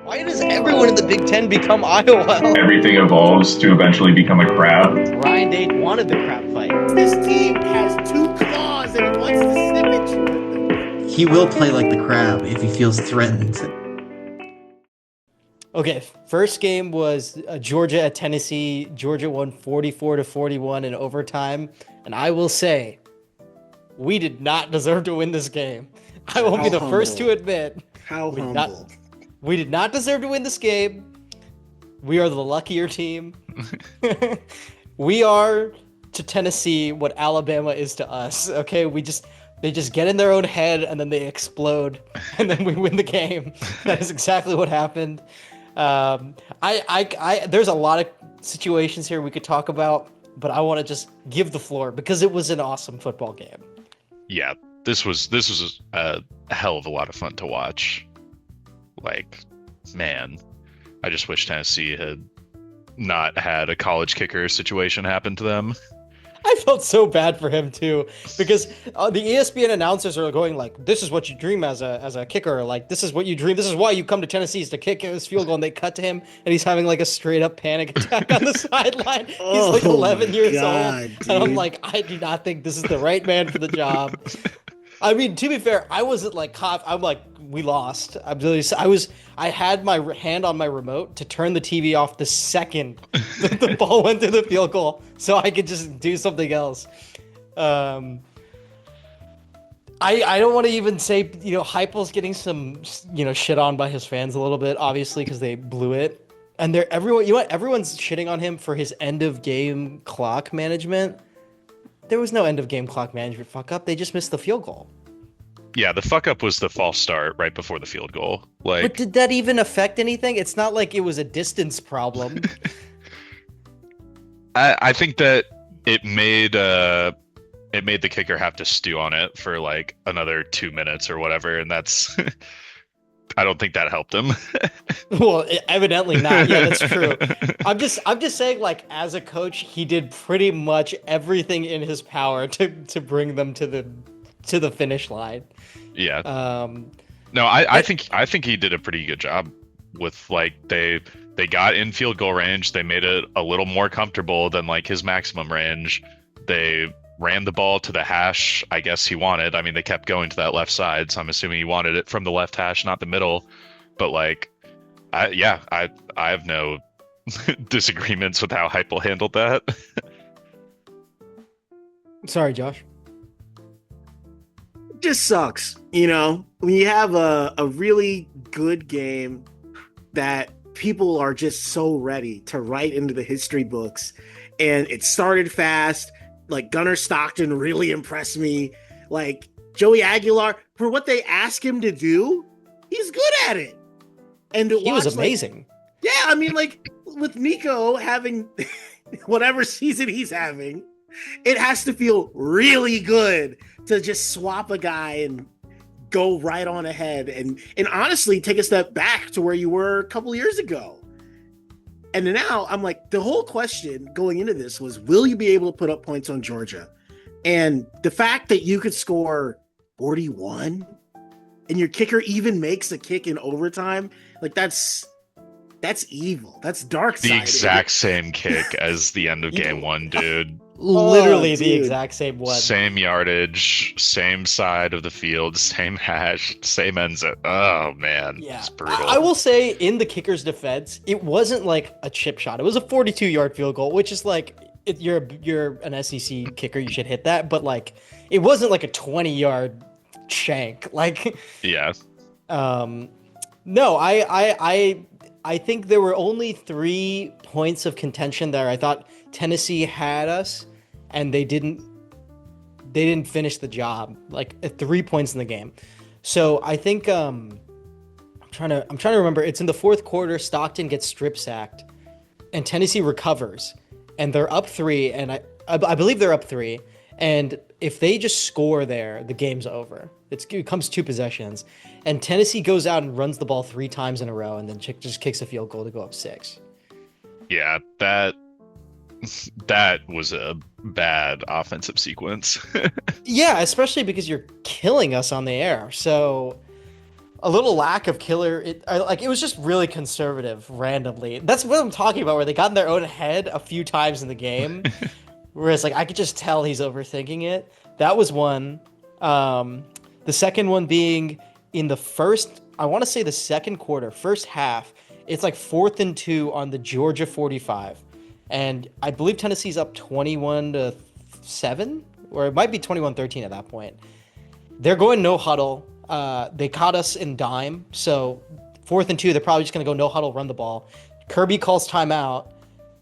Why does everyone in the Big Ten become Iowa? Everything evolves to eventually become a crab. Ryan Day wanted the crab fight. This team has two claws and he wants to snip at you with them. He will play like the crab if he feels threatened. Okay, first game was Georgia at Tennessee. Georgia won 44-41 in overtime, and I will say, we did not deserve to win this game. I will be the first to admit. How humble. We did not deserve to win this game. We are the luckier team. We are to Tennessee what Alabama is to us. Okay, they just get in their own head and then they explode, and then we win the game. That is exactly what happened. There's a lot of situations here we could talk about, but I want to just give the floor because it was an awesome football game. Yeah, this was a hell of a lot of fun to watch. Like, man, I just wish Tennessee had not had a college kicker situation happen to them. I felt so bad for him too, because the ESPN announcers are going like, "This is what you dream as a kicker. Like, this is what you dream. This is why you come to Tennessee is to kick his field goal." And they cut to him, and he's having like a straight up panic attack on the sideline. He's like 11 years old, dude. and I'm like, I do not think this is the right man for the job. I mean, to be fair, I wasn't like caught. I'm like, we lost. I had my hand on my remote to turn the TV off the second the ball went through the field goal, so I could just do something else. I don't want to even say, Heupel's getting some, shit on by his fans a little bit, obviously, because they blew it. And everyone's shitting on him for his end of game clock management. There was no end of game clock management fuck up. They just missed the field goal. Yeah, the fuck up was the false start right before the field goal. But did that even affect anything? It's not like it was a distance problem. I think that it made the kicker have to stew on it for like another 2 minutes or whatever, and that's I don't think that helped him. Well, evidently not. Yeah, that's true. I'm just saying, like, as a coach, he did pretty much everything in his power to bring them to the finish line. Yeah. No, I think he did a pretty good job with, like, they got in field goal range. They made it a little more comfortable than like his maximum range. They ran the ball to the hash I guess he wanted. I mean, they kept going to that left side, so I'm assuming he wanted it from the left hash, not the middle. But like, I have no disagreements with how Heupel handled that. Sorry, Josh. Just sucks, when you have a really good game that people are just so ready to write into the history books, and it started fast. Like, Gunnar Stockton really impressed me. Like, Joey Aguilar, for what they ask him to do, he's good at it. And he was amazing. Yeah, I mean, like, with Nico having whatever season he's having, it has to feel really good to just swap a guy and go right on ahead and honestly take a step back to where you were a couple years ago. And now I'm like, the whole question going into this was, will you be able to put up points on Georgia? And the fact that you could score 41 and your kicker even makes a kick in overtime, like, that's evil. That's dark side. The exact same kick as the end of game one, dude. Literally the exact same one. Same yardage, same side of the field, same hash, same end zone. Oh man, yeah. It's brutal. I will say, in the kicker's defense, it wasn't like a chip shot. It was a 42-yard field goal, which is like, if you're an SEC kicker, you should hit that. But like, it wasn't like a 20-yard shank. Like, yeah. No, I think there were only 3 points of contention there. I thought Tennessee had us, and they didn't finish the job. Like, at 3 points in the game. So I think I'm trying to remember. It's in the fourth quarter. Stockton gets strip sacked, and Tennessee recovers, and they're up 3. And I believe they're up 3. And if they just score there, the game's over. It comes 2 possessions, and Tennessee goes out and runs the ball 3 times in a row, and then just kicks a field goal to go up 6. Yeah, that was a bad offensive sequence. Yeah, especially because you're killing us on the air. So a little lack of killer. It was just really conservative randomly. That's what I'm talking about, where they got in their own head a few times in the game. Whereas like I could just tell he's overthinking it. That was one. The second one being in the first, I want to say the second quarter, first half, it's like 4th and 2 on the Georgia 45. And I believe Tennessee's up 21-7, or it might be 21-13 at that point. They're going no huddle. They caught us in dime. So 4th and 2, they're probably just going to go no huddle, run the ball. Kirby calls timeout.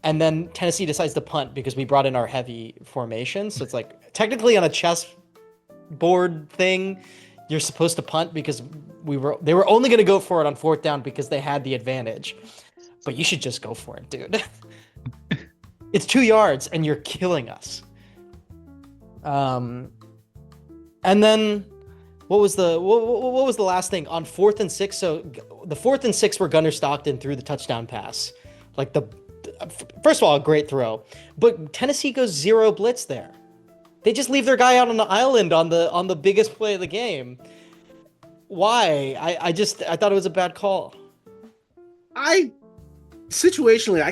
And then Tennessee decides to punt because we brought in our heavy formation. So it's like technically on a chessboard thing, you're supposed to punt because they were only going to go for it on 4th down because they had the advantage. But you should just go for it, dude. It's 2 yards and you're killing us. And then what was the last thing on 4th and 6? So the 4th and 6 where Gunnar Stockton threw the touchdown pass. Like first of all, a great throw, but Tennessee goes 0 blitz there. They just leave their guy out on the island on the biggest play of the game. Why? I thought it was a bad call. Situationally, I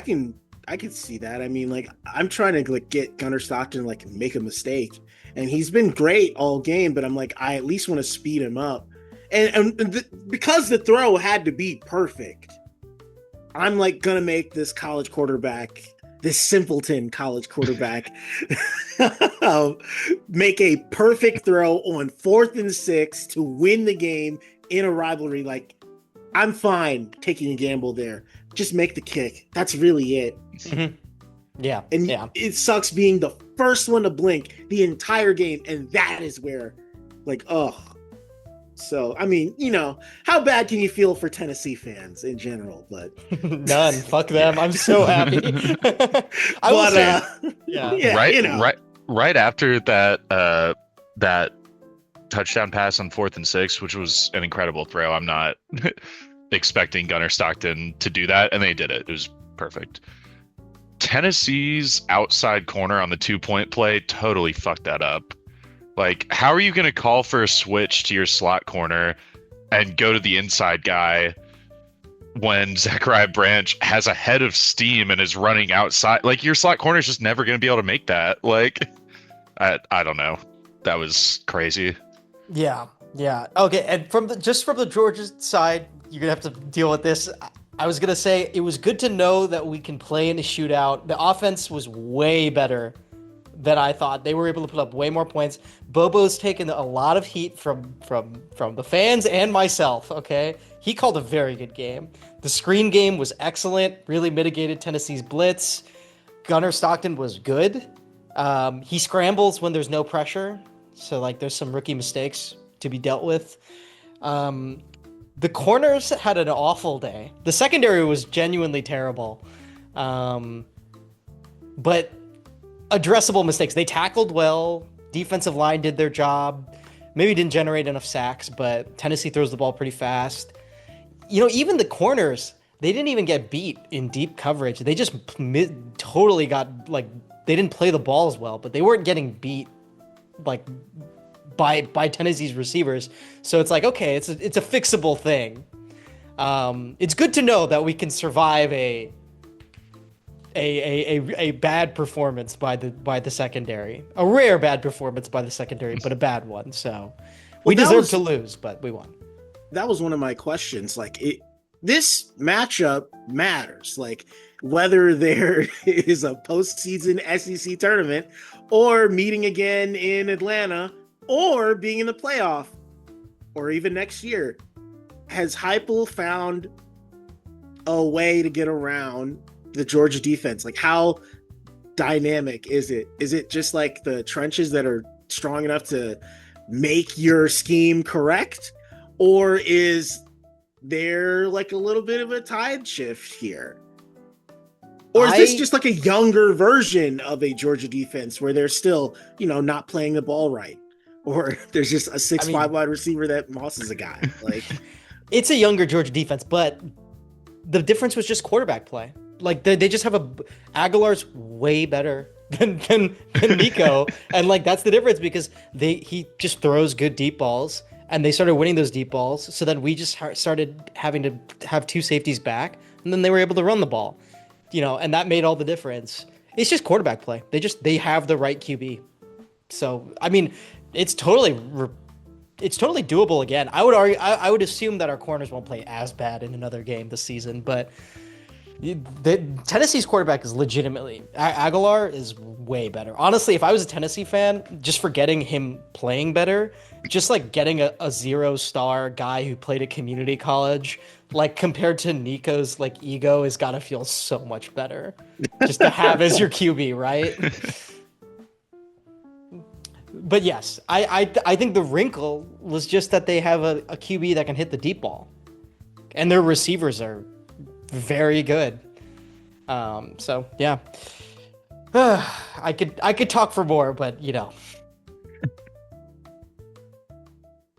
can see that. I mean, like, I'm trying to like get Gunnar Stockton like make a mistake, and he's been great all game. But I'm like, I at least want to speed him up, because the throw had to be perfect. I'm like gonna make this college quarterback, this simpleton college quarterback, make a perfect throw on 4th and 6 to win the game in a rivalry. Like, I'm fine taking a gamble there. Just make the kick. That's really it. Mm-hmm. Yeah. And it sucks being the first one to blink the entire game. And that is where, like, ugh. So, I mean, how bad can you feel for Tennessee fans in general? But none. Fuck them. I'm so happy. Right after that touchdown pass on 4th and 6, which was an incredible throw. I'm not expecting Gunnar Stockton to do that, and they did it. It was perfect. Tennessee's outside corner on the 2-point play totally fucked that up. Like, how are you going to call for a switch to your slot corner and go to the inside guy when Zachariah Branch has a head of steam and is running outside? Like, your slot corner is just never going to be able to make that. Like, I don't know. That was crazy. Yeah. Okay, and from the Georgia side, you're going to have to deal with this. I was going to say it was good to know that we can play in a shootout. The offense was way better than I thought. They were able to put up way more points. Bobo's taken a lot of heat from the fans and myself, okay? He called a very good game. The screen game was excellent, really mitigated Tennessee's blitz. Gunnar Stockton was good. He scrambles when there's no pressure, so like there's some rookie mistakes to be dealt with. The corners had an awful day. The secondary was genuinely terrible. But addressable mistakes. They tackled well. Defensive line did their job. Maybe didn't generate enough sacks, but Tennessee throws the ball pretty fast. Even the corners, they didn't even get beat in deep coverage. They just totally got, like, they didn't play the ball as well, but they weren't getting beat, like, by Tennessee's receivers. So it's like, okay, it's a fixable thing. It's good to know that we can survive a bad performance by the secondary, a rare bad performance by the secondary, but a bad one. So we deserve to lose, but we won. That was one of my questions. Like, this matchup matters. Like, whether there is a postseason SEC tournament or meeting again in Atlanta or being in the playoff or even next year, has Heupel found a way to get around the Georgia defense? Like, how dynamic is it? Is it just like the trenches that are strong enough to make your scheme correct? Or is there like a little bit of a tide shift here? Or is this just like a younger version of a Georgia defense where they're still, not playing the ball right? Or there's just a 6'5" wide receiver that mosses a guy? Like, it's a younger Georgia defense, but the difference was just quarterback play. Like, they just have Aguilar's way better than Nico, and like that's the difference because he just throws good deep balls, and they started winning those deep balls. So then we just started having to have two safeties back, and then they were able to run the ball, and that made all the difference. It's just quarterback play. They have the right QB. So I mean, it's totally doable again. I would argue. I would assume that our corners won't play as bad in another game this season, but Tennessee's quarterback is legitimately Aguilar is way better. Honestly, if I was a Tennessee fan, just for getting him playing better, just like getting a 0-star guy who played at community college, like compared to Nico's like ego, has got to feel so much better just to have as your QB, right? But yes, I think the wrinkle was just that they have a QB that can hit the deep ball, and their receivers are very good. So yeah, I could talk for more, but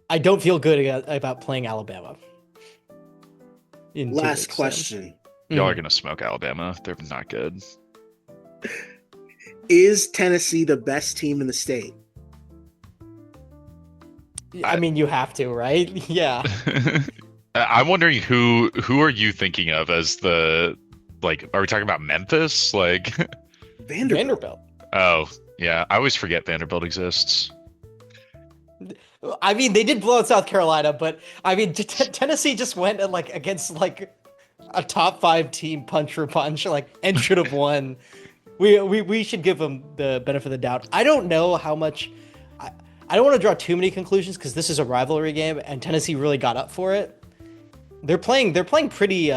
I don't feel good about playing Alabama. Last question. Y'all are gonna smoke Alabama. They're not good. Is Tennessee the best team in the state? I mean, you have to, right? Yeah. I'm wondering who are you thinking of as the, like, are we talking about Memphis? Like Vanderbilt. Oh, yeah. I always forget Vanderbilt exists. I mean, they did blow out South Carolina, but I mean, Tennessee just went against a top 5 team punch for punch, and should have won. We should give them the benefit of the doubt. I don't know how much. I don't want to draw too many conclusions because this is a rivalry game, and Tennessee really got up for it. They're playing pretty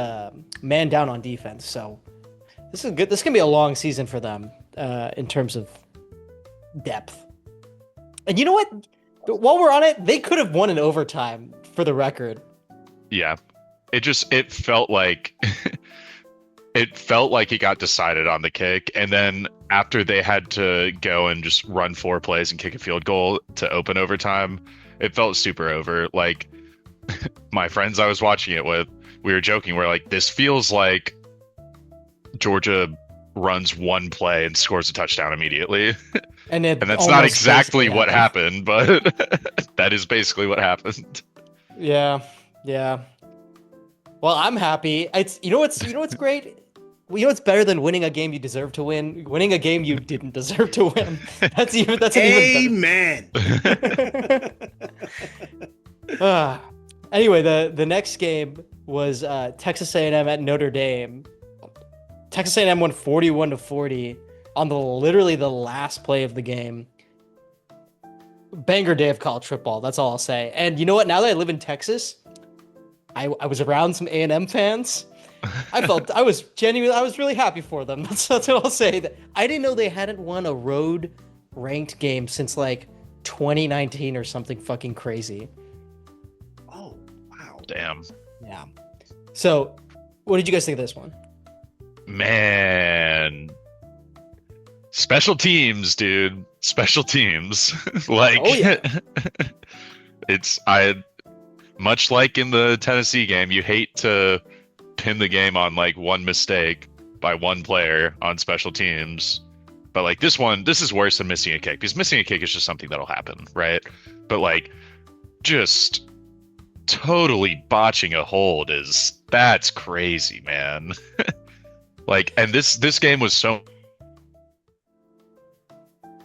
man down on defense, so this is good. This can be a long season for them in terms of depth. And you know what? While we're on it, they could have won in overtime, for the record. Yeah, it felt like it got decided on the kick, and then after they had to go and just run 4 plays and kick a field goal to open overtime, it felt super over. Like, my friends I was watching it with, we were joking. We're like, this feels like Georgia runs 1 play and scores a touchdown immediately. And that's not exactly what happened, but that is basically what happened. Yeah. Well, I'm happy. It's what's great? What's better than winning a game you deserve to win? Winning a game you didn't deserve to win. That's even Amen. Anyway, the next game was Texas A&M at Notre Dame. Texas A&M won 41-40 on literally the last play of the game. Banger day of college football. That's all I'll say. And you know what? Now that I live in Texas, I was around some A&M fans. I was really happy for them. That's what I'll say. I didn't know they hadn't won a road ranked game since 2019 or something fucking crazy. Oh, wow. Damn. Yeah. So, what did you guys think of this one? Man. Special teams, dude. Special teams. Oh, yeah. Much like in the Tennessee game, you hate to pin the game on one mistake by one player on special teams, but this is worse than missing a kick, because missing a kick is just something that'll happen, right? But just totally botching a hold that's crazy, man. And this game was so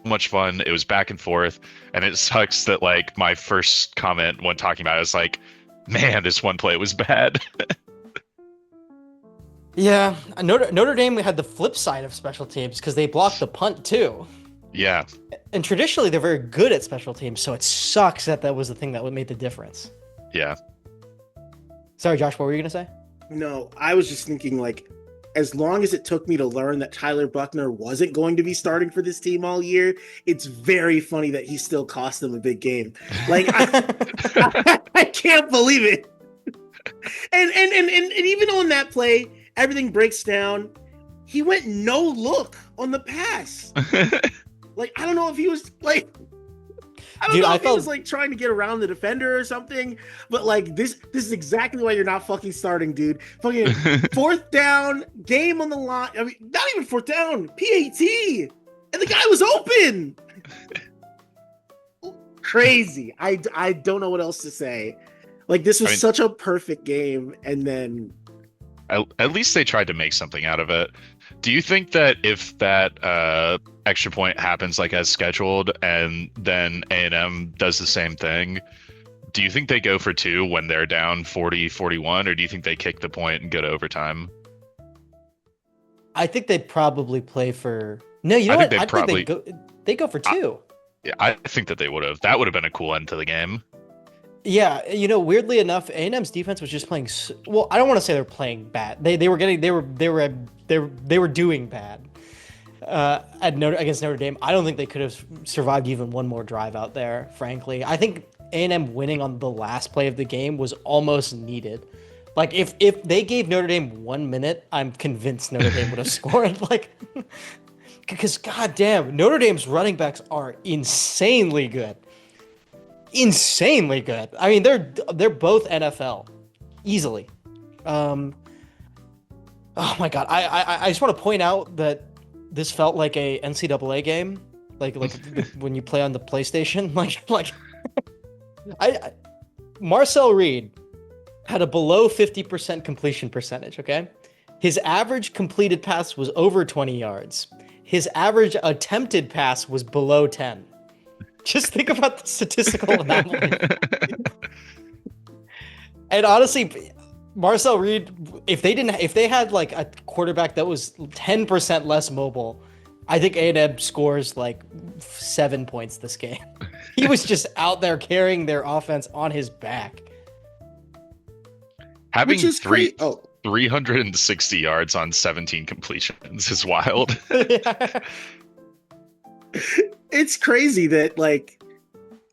much fun. It was back and forth, and it sucks that my first comment when talking about it is man, this one play was bad. Yeah, Notre Dame had the flip side of special teams because they blocked the punt too. Yeah. And traditionally they're very good at special teams, so it sucks that was the thing that made the difference. Yeah. Sorry, Josh, what were you going to say? No, I was just thinking as long as it took me to learn that Tyler Buckner wasn't going to be starting for this team all year, it's very funny that he still cost them a big game. I can't believe it. And even on that play, everything breaks down. He went no look on the pass. I don't know if he was he was trying to get around the defender or something, but this is exactly why you're not fucking starting, dude. Fucking 4th down, game on the line. I mean, not even 4th down, PAT, and the guy was open. crazy. I don't know what else to say. Like, this was such a perfect game, and then at least they tried to make something out of it. Do you think that if that extra point happens like as scheduled, and then A&M does the same thing, do you think they go for 2 when they're down 40-41, or do you think they kick the point and go to overtime? I think they probably play for. No, you know what? I think they go for 2. Yeah, I think that they would have. That would have been a cool end to the game. Yeah, weirdly enough, A&M's defense was just playing. Well, I don't want to say they're playing bad. They were doing bad against Notre Dame. I don't think they could have survived even one more drive out there. Frankly, I think A&M winning on the last play of the game was almost needed. Like, if they gave Notre Dame 1 minute, I'm convinced Notre Dame would have scored. Like, because goddamn, Notre Dame's running backs are insanely good. Insanely good. I mean, they're both NFL, easily. Oh my god, I just want to point out that this felt like a NCAA game, like when you play on the PlayStation. Like Marcel Reed had a below 50% completion percentage. Okay, his average completed pass was over 20 yards. His average attempted pass was below 10. Just think about the statistical anomaly. And honestly, Marcel Reed, if they had like a quarterback that was 10% less mobile, I think A&M scores like 7 points this game. He was just out there carrying their offense on his back. Having 360 yards on 17 completions is wild. Yeah. It's crazy that, like,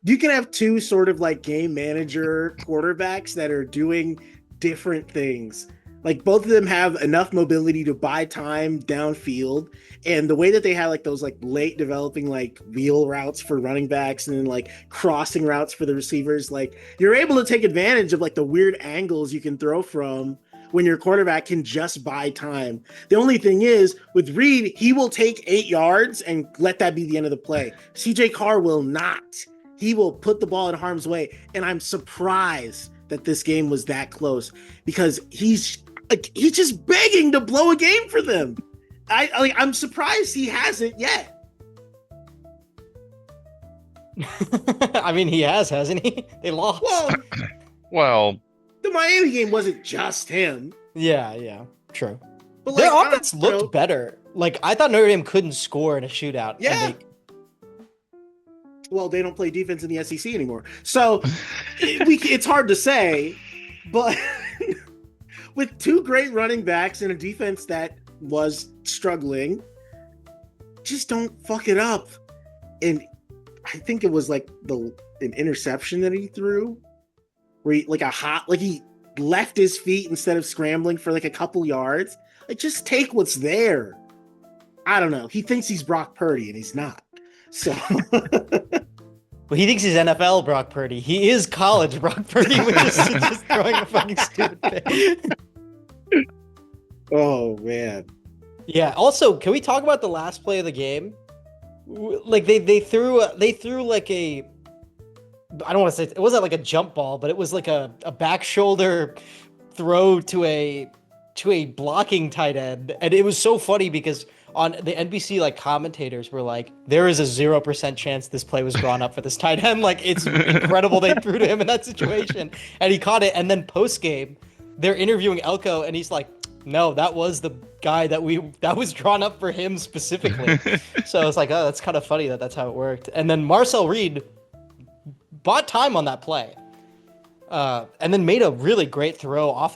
you can have 2 sort of like game manager quarterbacks that are doing different things. Like, both of them have enough mobility to buy time downfield, and the way that they had like those like late developing like wheel routes for running backs and then like crossing routes for the receivers, like, you're able to take advantage of like the weird angles you can throw from when your quarterback can just buy time. The only thing is, with Reed, he will take 8 yards and let that be the end of the play. CJ Carr will not. He will put the ball in harm's way. And I'm surprised that this game was that close, because he's just begging to blow a game for them. I'm surprised he hasn't yet. I mean, he hasn't he? They lost. Well, the Miami game wasn't just him. Yeah, true. But their offense looked better. Like, I thought Notre Dame couldn't score in a shootout. Yeah. Well, they don't play defense in the SEC anymore, so it's hard to say. But with 2 great running backs and a defense that was struggling, just don't fuck it up. And I think it was like an interception that he threw, where he left his feet instead of scrambling for like a couple yards. Like, just take what's there. I don't know. He thinks he's Brock Purdy and he's not. So well, he thinks he's NFL Brock Purdy. He is college Brock Purdy, which is just throwing a fucking stupid thing. Oh man. Yeah. Also, can we talk about the last play of the game? Like, they threw like a, I don't want to say, it wasn't like a jump ball, but it was like a back shoulder throw to a blocking tight end. And it was so funny because on the NBC, like, commentators were like, there is a 0% chance this play was drawn up for this tight end. Like, it's incredible they threw to him in that situation. And he caught it. And then post game, they're interviewing Elko, and he's like, no, that was the guy that was drawn up for him specifically. So it's like, oh, that's kind of funny that's how it worked. And then Marcel Reed bought time on that play, and then made a really great throw off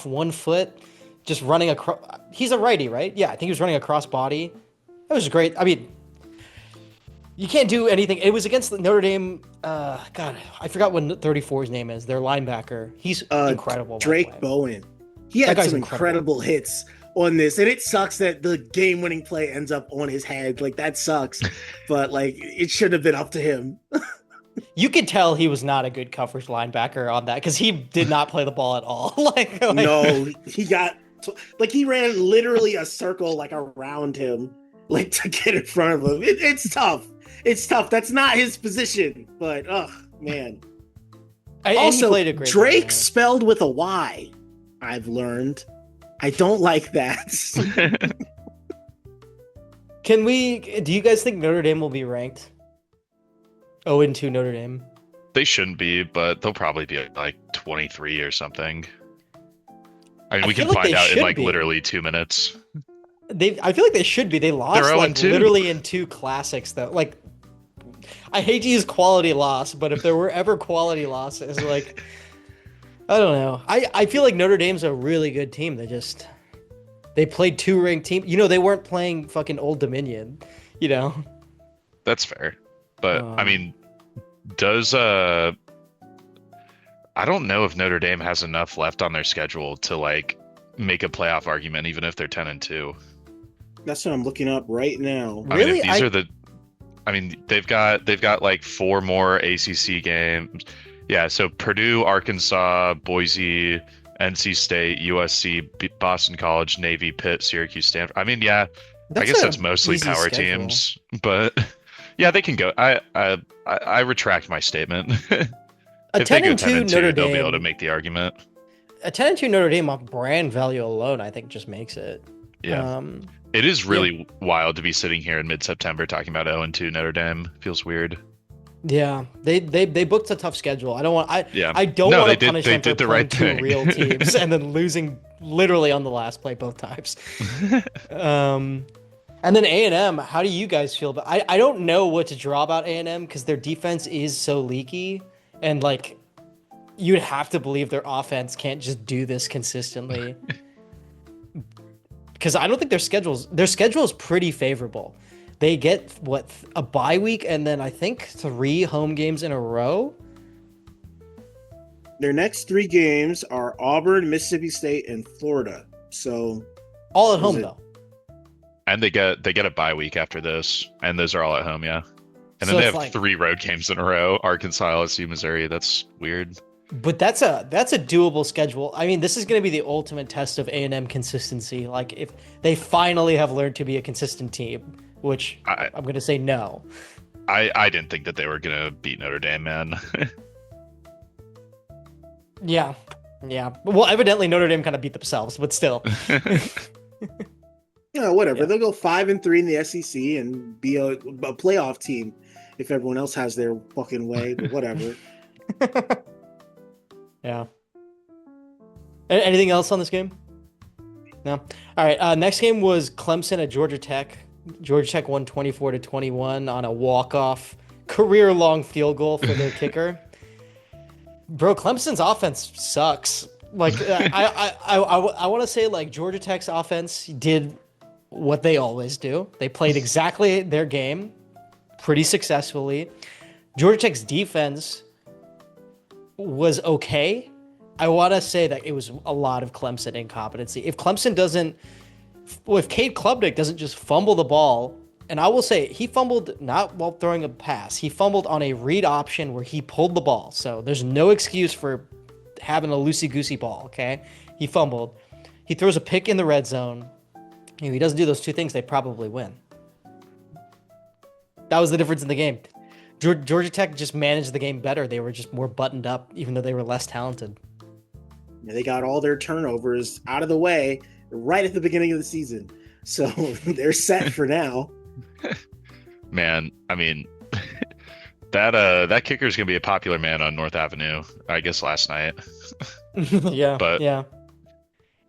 1 foot, just running across. He's a righty, right? Yeah, I think he was running across body. That was great. I mean, you can't do anything. It was against Notre Dame. God, I forgot what 34's name is. Their linebacker. He's incredible. Drake Bowen. He had some incredible hits on this, and it sucks that the game-winning play ends up on his head. Like, that sucks, but like, it should have been up to him. You could tell he was not a good coverage linebacker on that, because he did not play the ball at all. like no, he got he ran literally a circle like around him, like, to get in front of him. It's tough. It's tough. That's not his position, but man. And he Also, played a great Drake game, spelled with a Y. I've learned. I don't like that. Do you guys think Notre Dame will be ranked? 0-2 Notre Dame. They shouldn't be, but they'll probably be like 23 or something. I mean, we feel can like find they out in should like be. literally 2 minutes. I feel like they should be. They lost They're like 0-2. literally in 2 classics though. Like, I hate to use quality loss, but if there were ever quality losses, like, I don't know. I feel like Notre Dame's a really good team. They played 2 ranked teams. You know, they weren't playing fucking Old Dominion. You know. That's fair. But I Um, mean, I don't know if Notre Dame has enough left on their schedule to like make a playoff argument, even if they're 10-2. That's what I'm looking up right now. I mean, Really? if these are the, I mean, they've got like 4 more ACC games. Yeah, so Purdue, Arkansas, Boise, NC State, USC, Boston College, Navy, Pitt, Syracuse, Stanford. I mean, yeah, I guess a that's mostly easy power schedule. teams, but yeah, they can go. I retract my statement. A If they go 10-2 10-2, Notre they'll be able to Dame. make the argument. A 10-2 Notre Dame off brand value alone, I think, just makes it. Yeah. It is really wild to be sitting here in mid-September talking about 0-2 Notre Dame. Feels weird. Yeah, they booked a tough schedule. I don't want Yeah. I don't No, want they to punish did them for the playing right 2 thing. real teams and then losing literally on the last play both times. And then A&M, how do you guys feel about? I don't know what to draw about A&M because their defense is so leaky, and like you'd have to believe their offense can't just do this consistently. Because I don't think their schedule is pretty favorable. They get a bye week and then I think 3 home games in a row. Their next 3 games are Auburn, Mississippi State, and Florida. So All at Was home it- though. And they get a bye week after this, and those are all at home, yeah. And So then they it's have like- 3 road games in a row: Arkansas, LSU, Missouri. That's weird. But that's a doable schedule. I mean, this is going to be the ultimate test of A&M consistency. Like if they finally have learned to be a consistent team, which I'm going to say no. I didn't think that they were gonna beat Notre Dame, man. Yeah. Well, evidently Notre Dame kind of beat themselves, but still. whatever. Yeah. They'll go 5-3 in the SEC and be a playoff team if everyone else has their fucking way. But whatever. Yeah. Anything else on this game? No. All right. Next game was Clemson at Georgia Tech. Georgia Tech won 24-21 on a walk-off, career-long field goal for their kicker. Bro, Clemson's offense sucks. Like I want to say like Georgia Tech's offense did what they always do. They played exactly their game pretty successfully. Georgia Tech's defense was okay. I want to say that it was a lot of Clemson incompetency. If Clemson doesn't, if Cade Klubnik doesn't just fumble the ball, and I will say he fumbled not while throwing a pass, he fumbled on a read option where he pulled the ball. So there's no excuse for having a loosey-goosey ball, okay? He fumbled. He throws a pick in the red zone. If he doesn't do those 2 things, they probably win. That was the difference in the game. Georgia Tech just managed the game better. They were just more buttoned up, even though they were less talented. They got all their turnovers out of the way right at the beginning of the season. So they're set for now. Man, I mean, that kicker is gonna be a popular man on North Avenue. I guess last night. Yeah, But- yeah.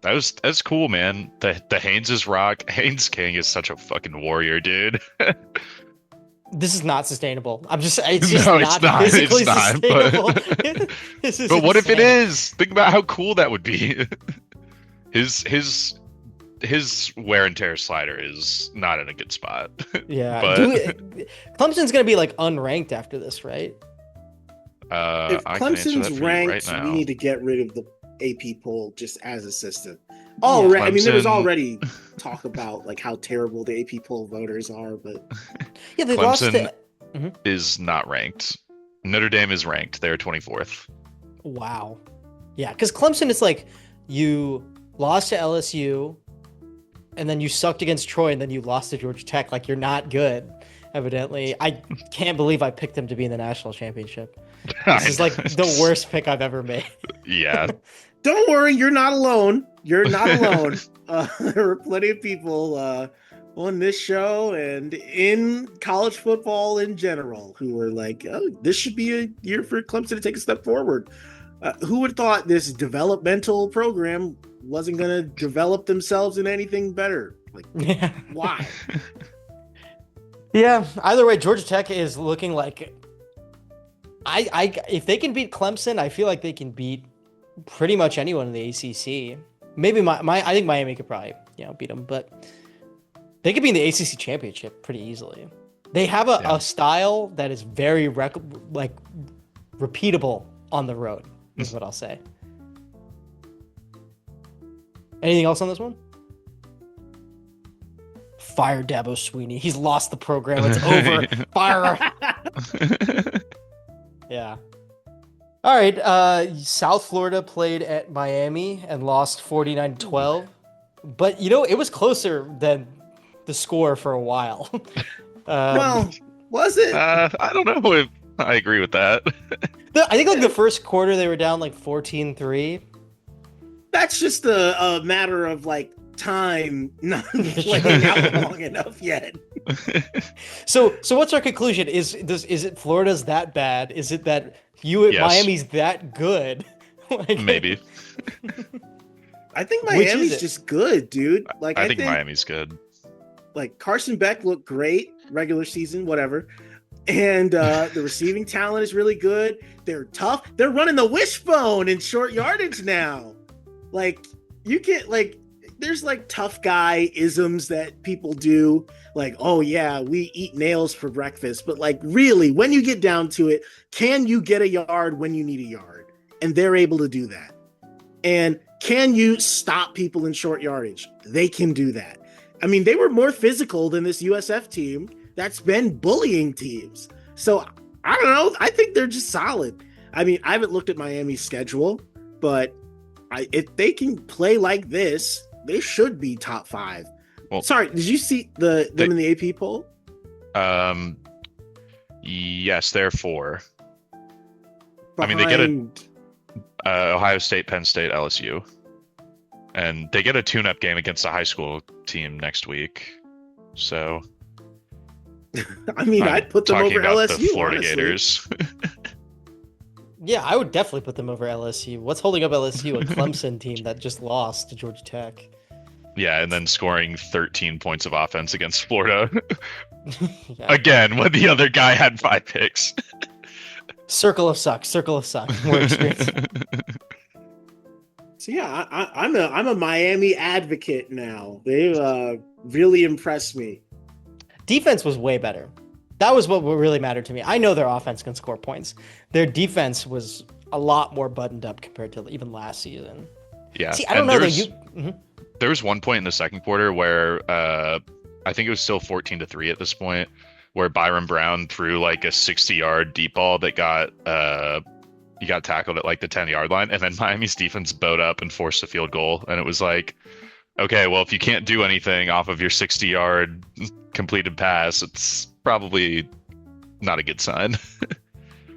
That's cool, man. The Haynes is rock. Haynes King is such a fucking warrior, dude. This is not sustainable. It's just No, not it's not. physically It's not, sustainable. but- This is But what if it insane. is? Think about how cool that would be. His wear and tear slider is not in a good spot. Yeah. But- Clemson's gonna be like unranked after this, right? If I can answer that Clemson's for you ranked, right now. we need to get rid of the AP poll just as a system. Already, I mean, there was Clemson- already talk about like how terrible the AP poll voters are, but Yeah, they lost Clemson to. is not ranked. Notre Dame is ranked. They're 24th. Wow. Yeah, because Clemson is like you lost to LSU, and then you sucked against Troy, and then you lost to Georgia Tech. Like you're not good. evidently. I can't believe I picked them to be in the national championship. This is like the worst pick I've ever made. Yeah. Don't worry, you're not alone. You're not alone. There were plenty of people on this show and in college football in general who were like, oh, this should be a year for Clemson to take a step forward. Who would have thought this developmental program wasn't going to develop themselves in anything better? Like, why? Yeah, either way, Georgia Tech is looking like if they can beat Clemson, I feel like they can beat pretty much anyone in the ACC. Maybe I think Miami could probably beat them, but they could be in the ACC championship pretty easily. They have a style that is very repeatable on the road. Is what I'll say. Anything else on this one? Fire Dabo Sweeney. He's lost the program. It's over. Fire. Yeah. All right. South Florida played at Miami and lost 49-12. But, it was closer than the score for a while. Well, was it? I don't know if I agree with that. I think the first quarter they were down 14-3. That's just a matter of time not playing out long enough yet. So what's our conclusion? Is it Florida's that bad? Is it that Miami's that good? Maybe. I think Miami's just good, dude. I think Miami's good. Carson Beck looked great regular season, whatever. And the receiving talent is really good. They're tough. They're running the wishbone in short yardage now. There's tough guy isms that people do. Oh yeah, we eat nails for breakfast. But really, when you get down to it, can you get a yard when you need a yard? And they're able to do that. And can you stop people in short yardage? They can do that. I mean, they were more physical than this USF team that's been bullying teams. So I don't know. I think they're just solid. I mean, I haven't looked at Miami's schedule, but if they can play like this, they should be top 5. Well, sorry, did you see them in the AP poll? Yes, they're 4. I mean, they get Ohio State, Penn State, LSU, and they get a tune-up game against a high school team next week. So, I mean, I'd put them over LSU. The Florida honestly. Gators. Yeah, I would definitely put them over LSU. What's holding up LSU? A Clemson team that just lost to Georgia Tech. Yeah, and then scoring 13 points of offense against Florida. Yeah. Again, when the other guy had 5 picks. Circle of suck. More experience. So yeah, I'm a Miami advocate now. They really impressed me. Defense was way better. That was what really mattered to me. I know their offense can score points. Their defense was a lot more buttoned up compared to even last season. Yeah. See, I don't know though. There was one point in the second quarter where I think it was still 14-3 at this point, where Byron Brown threw a 60-yard deep ball that he got tackled at the 10-yard line, and then Miami's defense bowed up and forced a field goal, and it was okay, well, if you can't do anything off of your 60-yard completed pass, it's probably not a good sign.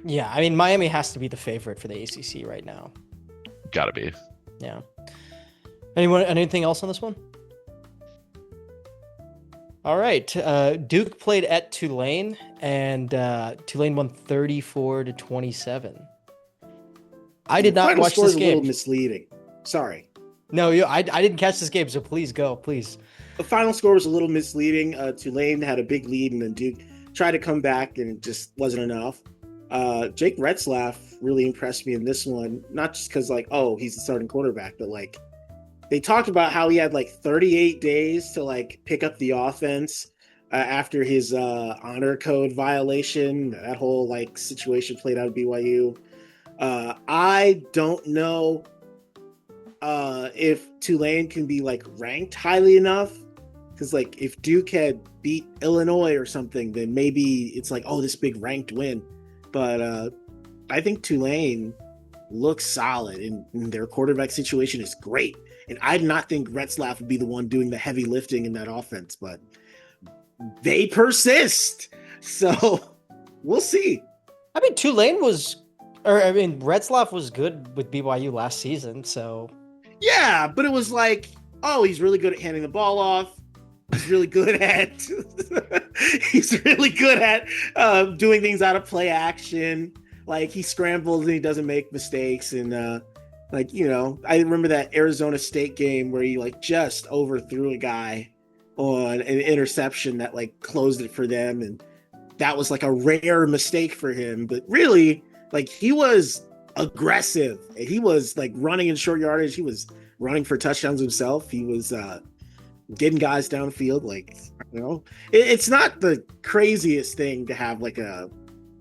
Yeah, I mean, Miami has to be the favorite for the ACC right now. Gotta be. Yeah. Anything else on this one? All right. Duke played at Tulane, and Tulane won 34-27. I did not watch this game. A little misleading. Sorry. No, I didn't catch this game, so please go, please. The final score was a little misleading. Tulane had a big lead, and then Duke tried to come back, and it just wasn't enough. Jake Retzlaff really impressed me in this one, not just because he's the starting quarterback, but they talked about how he had 38 days to pick up the offense after his honor code violation. That whole situation played out at BYU. I don't know if Tulane can be ranked highly enough, because if Duke had beat Illinois or something, then maybe it's this big ranked win. But I think Tulane looks solid, and their quarterback situation is great. And I did not think Retzlaff would be the one doing the heavy lifting in that offense, but they persist. So we'll see. I mean, Retzlaff was good with BYU last season, so Yeah, but it was like, oh, he's really good at handing the ball off. He's really good at doing things out of play action. Like he scrambles and he doesn't make mistakes. And I remember that Arizona State game where he like just overthrew a guy on an interception that like closed it for them, and that was like a rare mistake for him. But really, like he was aggressive. He was like running in short yardage. He was running for touchdowns himself. He was getting guys downfield. Like, it's not the craziest thing to have like a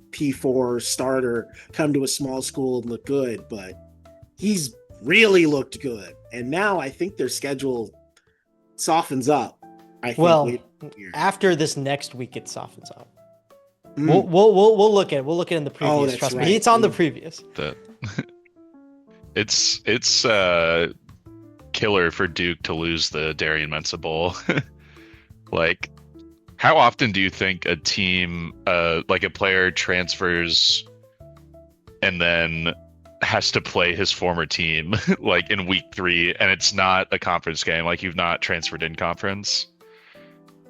P4 starter come to a small school and look good, but he's really looked good. And now I think their schedule softens up. After this next week, it softens up. We'll look at it. We'll look at it in the previews. Trust me, it's on the previews. It's killer for Duke to lose the Darien Mensa Bowl. Like, how often do you think a team, like a player, transfers and then has to play his former team like in week 3, and it's not a conference game? Like, you've not transferred in conference.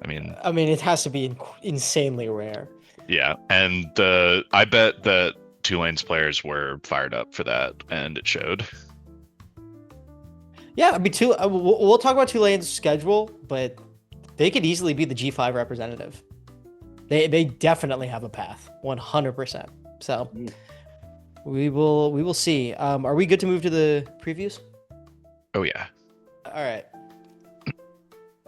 I mean, it has to be insanely rare. Yeah, and I bet that Tulane's players were fired up for that, and it showed. Yeah, I mean, we'll talk about Tulane's schedule, but they could easily be the G5 representative. They definitely have a path, 100%. So we will see. Are we good to move to the previews? Oh yeah. All right.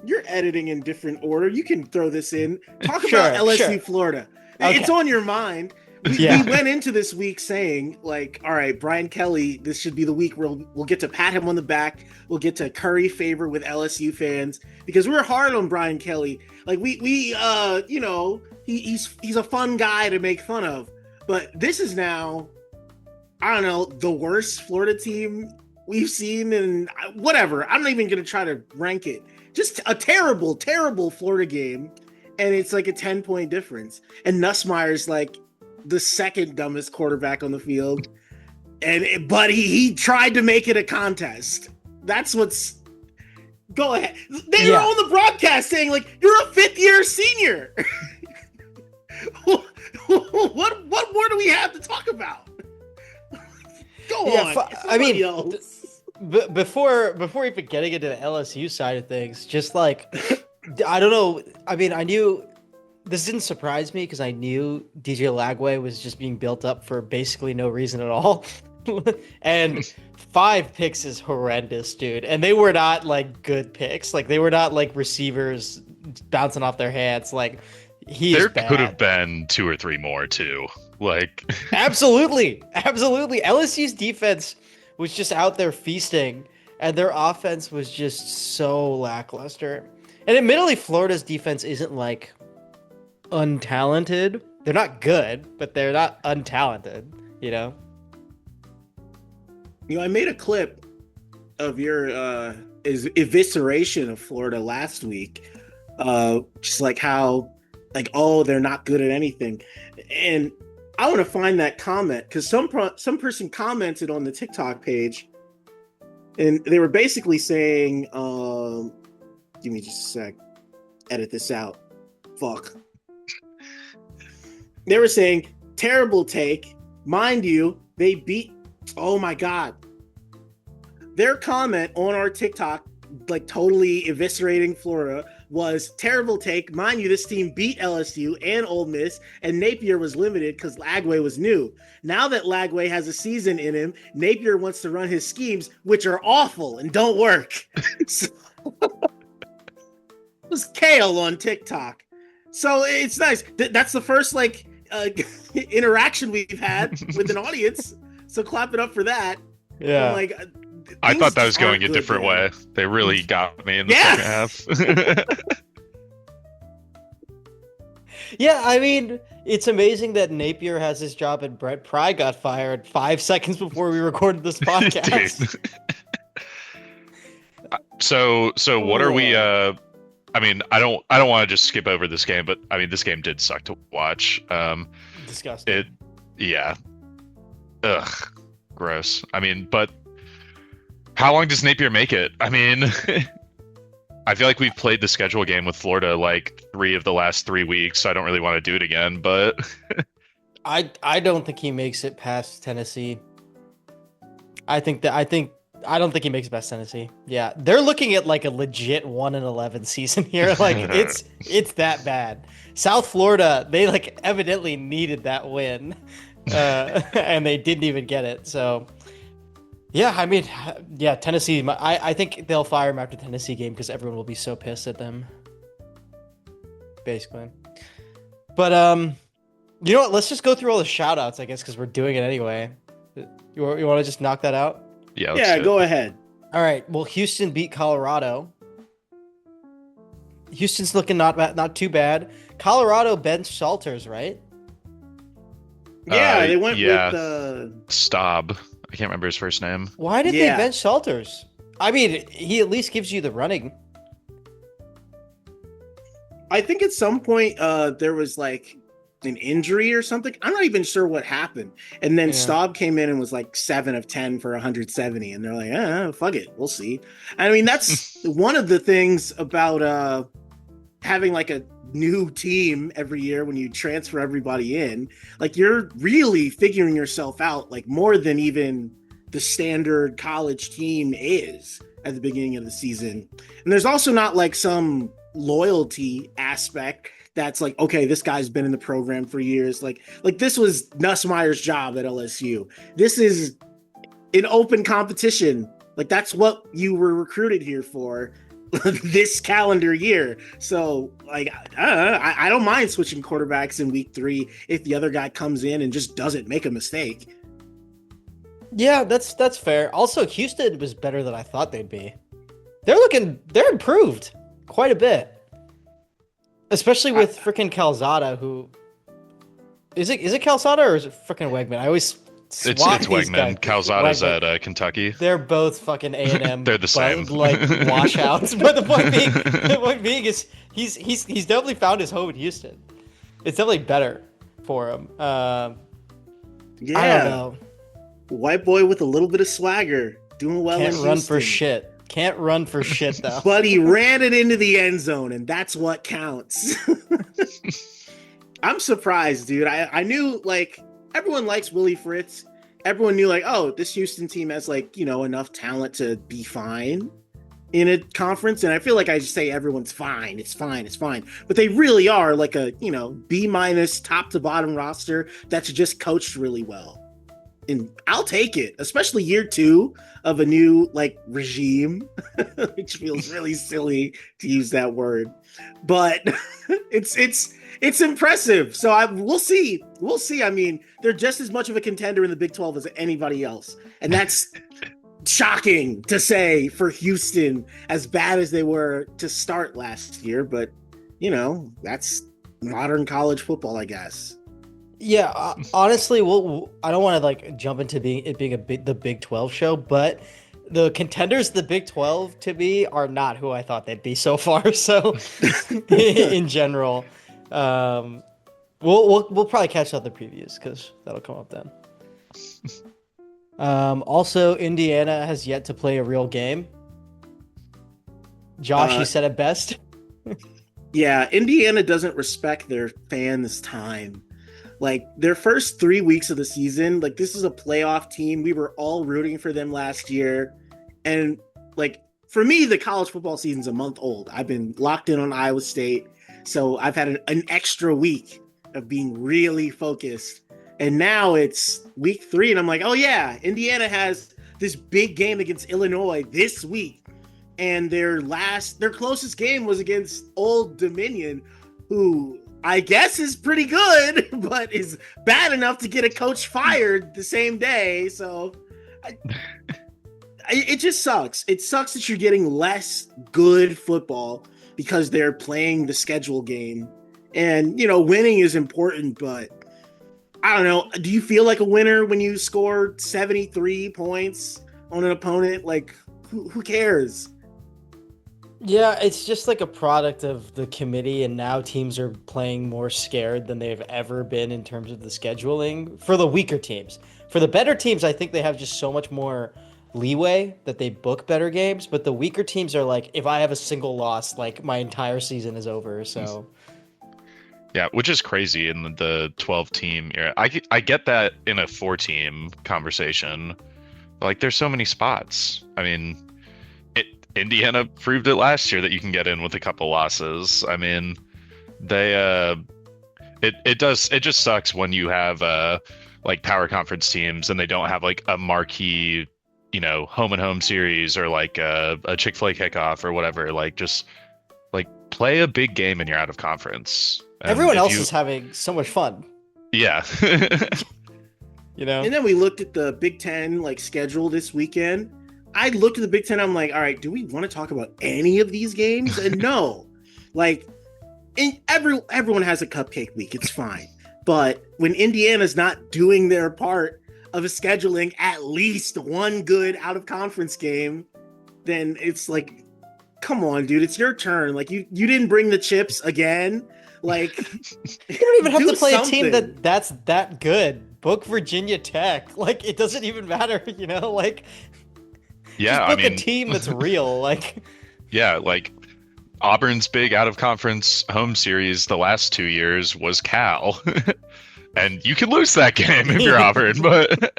You're editing in different order. You can throw this in. Talk about LSU, Florida. Okay. It's on your mind. We went into this week saying, like, all right, Brian Kelly, this should be the week where we'll get to pat him on the back. We'll get to curry favor with LSU fans because we were hard on Brian Kelly. Like he's a fun guy to make fun of. But this is now, I don't know, the worst Florida team we've seen, and whatever. I'm not even going to try to rank it. Just a terrible, terrible Florida game. And it's like a 10-point difference. And Nussmeier's like the second dumbest quarterback on the field. But he tried to make it a contest. That's what's... Go ahead. They were on the broadcast saying, like, you're a 5th-year senior. What more do we have to talk about? Go on. Before even getting into the LSU side of things, just like... I don't know. I mean, I knew this didn't surprise me because I knew DJ Lagway was just being built up for basically no reason at all. And 5 picks is horrendous, dude. And they were not like good picks. Like they were not like receivers bouncing off their hands. Like there could have been 2 or 3 more too. Like absolutely. LSU's defense was just out there feasting, and their offense was just so lackluster. And admittedly, Florida's defense isn't like untalented. They're not good, but they're not untalented, I made a clip of your evisceration of Florida last week. Just like how, like, oh, they're not good at anything. And I want to find that comment because some person commented on the TikTok page, and they were basically saying, give me just a sec. Edit this out. Fuck. They were saying, terrible take. Mind you, they beat... Oh my God. Their comment on our TikTok, like totally eviscerating Florida, was terrible take. Mind you, this team beat LSU and Ole Miss, and Napier was limited because Lagway was new. Now that Lagway has a season in him, Napier wants to run his schemes, which are awful and don't work. So... It was kale on TikTok. So it's nice. That's the first interaction we've had with an audience. So clap it up for that. Yeah. I thought that was going a different way. They really got me in the second half. Yeah, I mean, it's amazing that Napier has his job and Brett Pry got fired 5 seconds before we recorded this podcast. So what are we I mean, I don't want to just skip over this game, but I mean, this game did suck to watch. Disgusting. Yeah. Ugh, gross. I mean, but how long does Napier make it? I mean, I feel like we've played the schedule game with Florida like 3 of the last 3 weeks, so I don't really want to do it again, but I don't think he makes it past Tennessee. I don't think he makes it past Tennessee. Yeah, they're looking at like a legit 1-11 season here. Like it's that bad. South Florida, they like evidently needed that win, and they didn't even get it. So yeah, I mean, yeah, Tennessee. I think they'll fire him after the Tennessee game because everyone will be so pissed at them. Basically, but you know what? Let's just go through all the shout outs, I guess, because we're doing it anyway. You want to just knock that out? Yeah, go ahead. All right. Well, Houston beat Colorado. Houston's looking not too bad. Colorado benched Salters, right? Yeah, they went yeah. with Staub. I can't remember his first name. Why did they bench Salters? I mean, he at least gives you the running. I think at some point there was like an injury or something. I'm not even sure what happened. And then Staub came in and was like 7 of 10 for 170. And they're like, fuck it. We'll see. I mean, that's one of the things about having like a new team every year when you transfer everybody in. Like you're really figuring yourself out like more than even the standard college team is at the beginning of the season. And there's also not like some loyalty aspect that's like, okay, this guy's been in the program for years. Like this was Nussmeier's job at LSU. This is an open competition. Like that's what you were recruited here for this calendar year. So like, I don't mind switching quarterbacks in week 3 if the other guy comes in and just doesn't make a mistake. Yeah, that's fair. Also, Houston was better than I thought they'd be. They're improved quite a bit. Especially with freaking Calzada, who is it Calzada or is it freaking Wegman? I always it's Wegman. Calzada's at Kentucky. They're both fucking A&M. They're the same, like washouts. But the point being is he's definitely found his home in Houston. It's definitely better for him. I don't know. White boy with a little bit of swagger, doing well. Can't run for shit. Can't run for shit though. But he ran it into the end zone, and that's what counts. I'm surprised, dude. I knew like everyone likes Willie Fritz. Everyone knew like, oh, this Houston team has like, enough talent to be fine in a conference. And I feel like I just say everyone's fine. It's fine. It's fine. But they really are like a, B- top to bottom roster that's just coached really well. And I'll take it, especially year 2 of a new like regime, which feels really silly to use that word, but it's impressive. So we'll see. We'll see. I mean, they're just as much of a contender in the Big 12 as anybody else, and that's shocking to say for Houston, as bad as they were to start last year. But that's modern college football, I guess. Yeah, honestly, I don't want to like jump into the Big 12 show, but the contenders of the Big 12 to me are not who I thought they'd be so far. So, in general, we'll probably catch up the previews because that'll come up then. Also, Indiana has yet to play a real game. Josh, you said it best. Yeah, Indiana doesn't respect their fans' time. Like their first 3 weeks of the season, like this is a playoff team. We were all rooting for them last year. And like for me, the college football season's a month old. I've been locked in on Iowa State. So I've had an extra week of being really focused. And now it's week 3. And I'm like, oh yeah, Indiana has this big game against Illinois this week. And their closest game was against Old Dominion, who I guess is pretty good, but is bad enough to get a coach fired the same day. So it just sucks. It sucks that you're getting less good football because they're playing the schedule game. And, winning is important, but I don't know. Do you feel like a winner when you score 73 points on an opponent? Like, who cares? Yeah, it's just like a product of the committee, and now teams are playing more scared than they've ever been in terms of the scheduling for the weaker teams. For the better teams, I think they have just so much more leeway that they book better games, but the weaker teams are like, if I have a single loss, like my entire season is over. So, Yeah, which is crazy in the 12 team era. I get that in a 4 team conversation. Like, there's so many spots. I mean, Indiana proved it last year that you can get in with a couple losses. I mean, they it just sucks when you have like power conference teams and they don't have like a marquee, home and home series or like a Chick-fil-A kickoff or whatever. Like, just like play a big game and you're out of conference. And everyone else is having so much fun. Yeah. And then we looked at the Big Ten like schedule this weekend. I looked at the Big Ten. I'm like, all right, do we want to talk about any of these games? And no, like, everyone has a cupcake week. It's fine. But when Indiana's not doing their part of scheduling at least one good out of conference game, then it's like, come on, dude, it's your turn. Like, you didn't bring the chips again. Like, you don't even have do to play something. a team that's that good. Book Virginia Tech. Like, it doesn't even matter, like. Yeah, just book a team that's real. Like, yeah, like Auburn's big out of conference home series the last 2 years was Cal. And you can lose that game if you're Auburn, but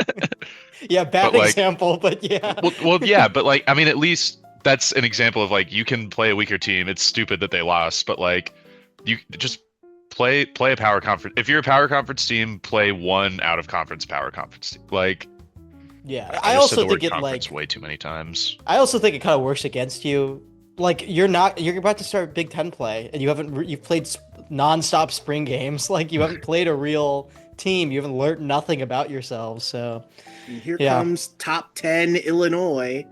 yeah, bad example, but yeah. Well, yeah, but like, I mean, at least that's an example of like, you can play a weaker team. It's stupid that they lost, but like, you just play a power conference. If you're a power conference team, play one out of conference power conference team. Like, yeah, I also think it like way too many times. I also think it kind of works against you. Like, you're about to start Big Ten play, and you've played nonstop spring games. Like, you haven't played a real team. You haven't learned nothing about yourselves. So and here comes top 10 Illinois,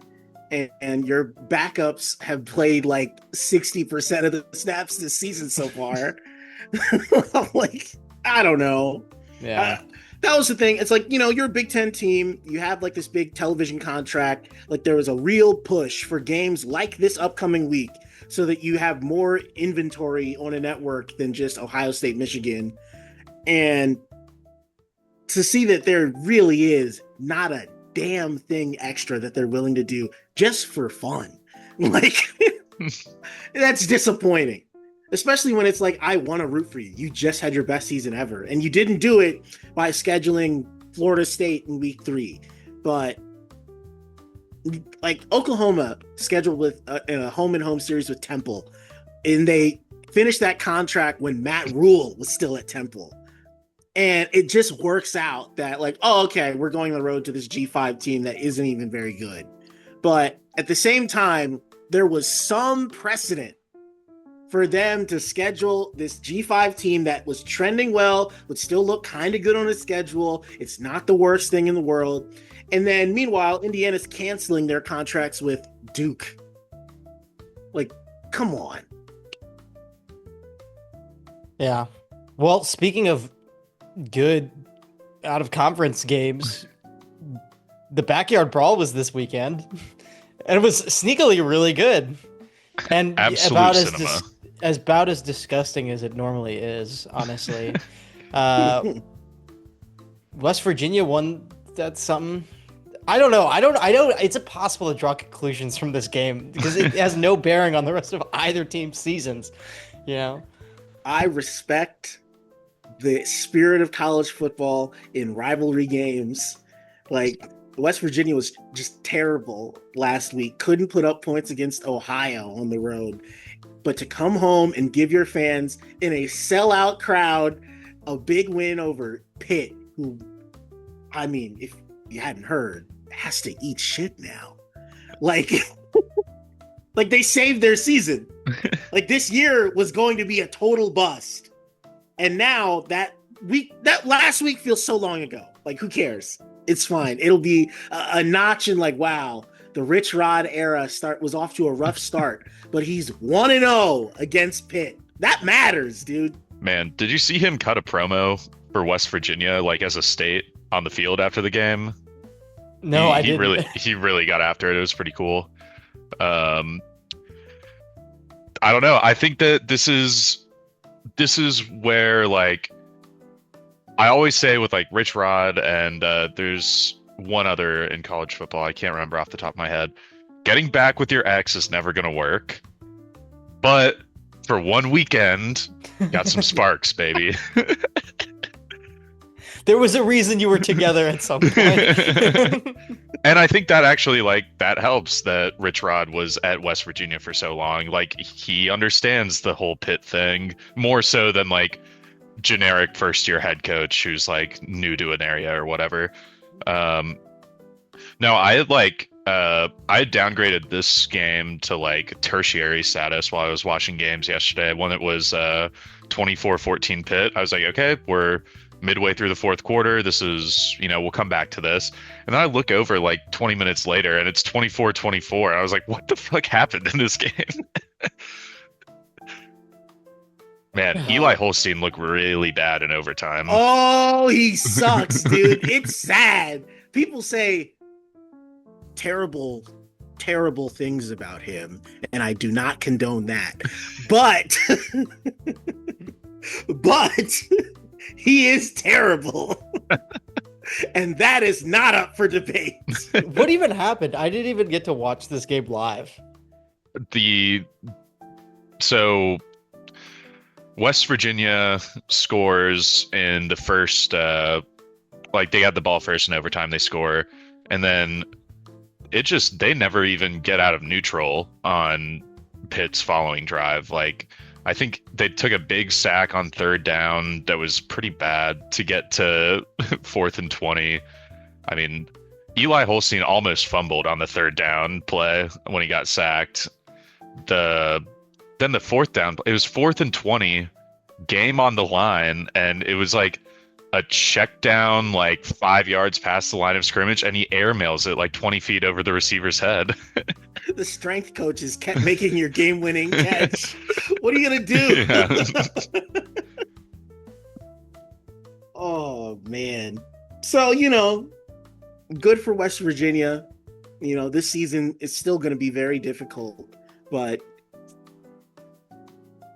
and your backups have played like 60% of the snaps this season so far. Like, I don't know. Yeah. That was the thing. It's like, you're a Big Ten team. You have like this big television contract. Like, there was a real push for games like this upcoming week so that you have more inventory on a network than just Ohio State, Michigan. And to see that there really is not a damn thing extra that they're willing to do just for fun. Like, that's disappointing. Especially when it's like, I want to root for you. You just had your best season ever. And you didn't do it by scheduling Florida State in week 3. But like, Oklahoma scheduled with a home and home series with Temple. And they finished that contract when Matt Rule was still at Temple. And it just works out that like, oh, okay, we're going on the road to this G5 team that isn't even very good. But at the same time, there was some precedent for them to schedule this G5 team that was trending well, would still look kind of good on the schedule. It's not the worst thing in the world. And then meanwhile, Indiana's canceling their contracts with Duke. Like, come on. Yeah. Well, speaking of good out of conference games, the Backyard Brawl was this weekend. And it was sneakily really good. And about as disgusting as it normally is, honestly. West Virginia won. That's something. I don't know. I don't. It's impossible to draw conclusions from this game because it has no bearing on the rest of either team's seasons. I respect the spirit of college football in rivalry games. Like, West Virginia was just terrible last week. Couldn't put up points against Ohio on the road. But to come home and give your fans in a sellout crowd a big win over Pitt, who, I mean, if you hadn't heard, has to eat shit now. Like, like they saved their season. Like, this year was going to be a total bust. And now that last week feels so long ago. Like, who cares? It's fine. It'll be a notch in like, wow, the Rich Rod era was off to a rough start, but he's 1-0 against Pitt. That matters, dude. Man, did you see him cut a promo for West Virginia, like as a state, on the field after the game? No, I didn't. He really got after it. It was pretty cool. I don't know. I think that this is where, like, I always say with like Rich Rod and there's one other in college football, I can't remember off the top of my head. Getting back with your ex is never gonna work. But for one weekend, got some sparks, baby. There was a reason you were together at some point. And I think that actually, like, that helps that Rich Rod was at West Virginia for so long. Like, he understands the whole Pitt thing more so than like generic first year head coach who's like new to an area or whatever. No, I had like I had downgraded this game to like tertiary status while I was watching games yesterday. When it was 24-14 Pitt, I was like, okay, we're midway through the fourth quarter. This is, we'll come back to this. And then I look over like 20 minutes later and it's 24-24. I was like, what the fuck happened in this game? Man, Eli Holstein looked really bad in overtime. Oh, he sucks, dude. It's sad. People say terrible things about him, and I do not condone that. But he is terrible. And that is not up for debate. What even happened? I didn't even get to watch this game live. So West Virginia scores in the first, like they had the ball first in overtime, they score, and then they never even get out of neutral on Pitt's following drive. Like, I think they took a big sack on third down that was pretty bad to get to 4th and 20. I mean, Eli Holstein almost fumbled on the third down play when he got sacked. Then the fourth down, it was 4th and 20, game on the line, and it was like a check down like 5 yards past the line of scrimmage, and he airmails it like 20 feet over the receiver's head. The strength coaches kept making your game-winning catch. What are you gonna do? Yeah. Oh man. So good for West Virginia. This season is still going to be very difficult, but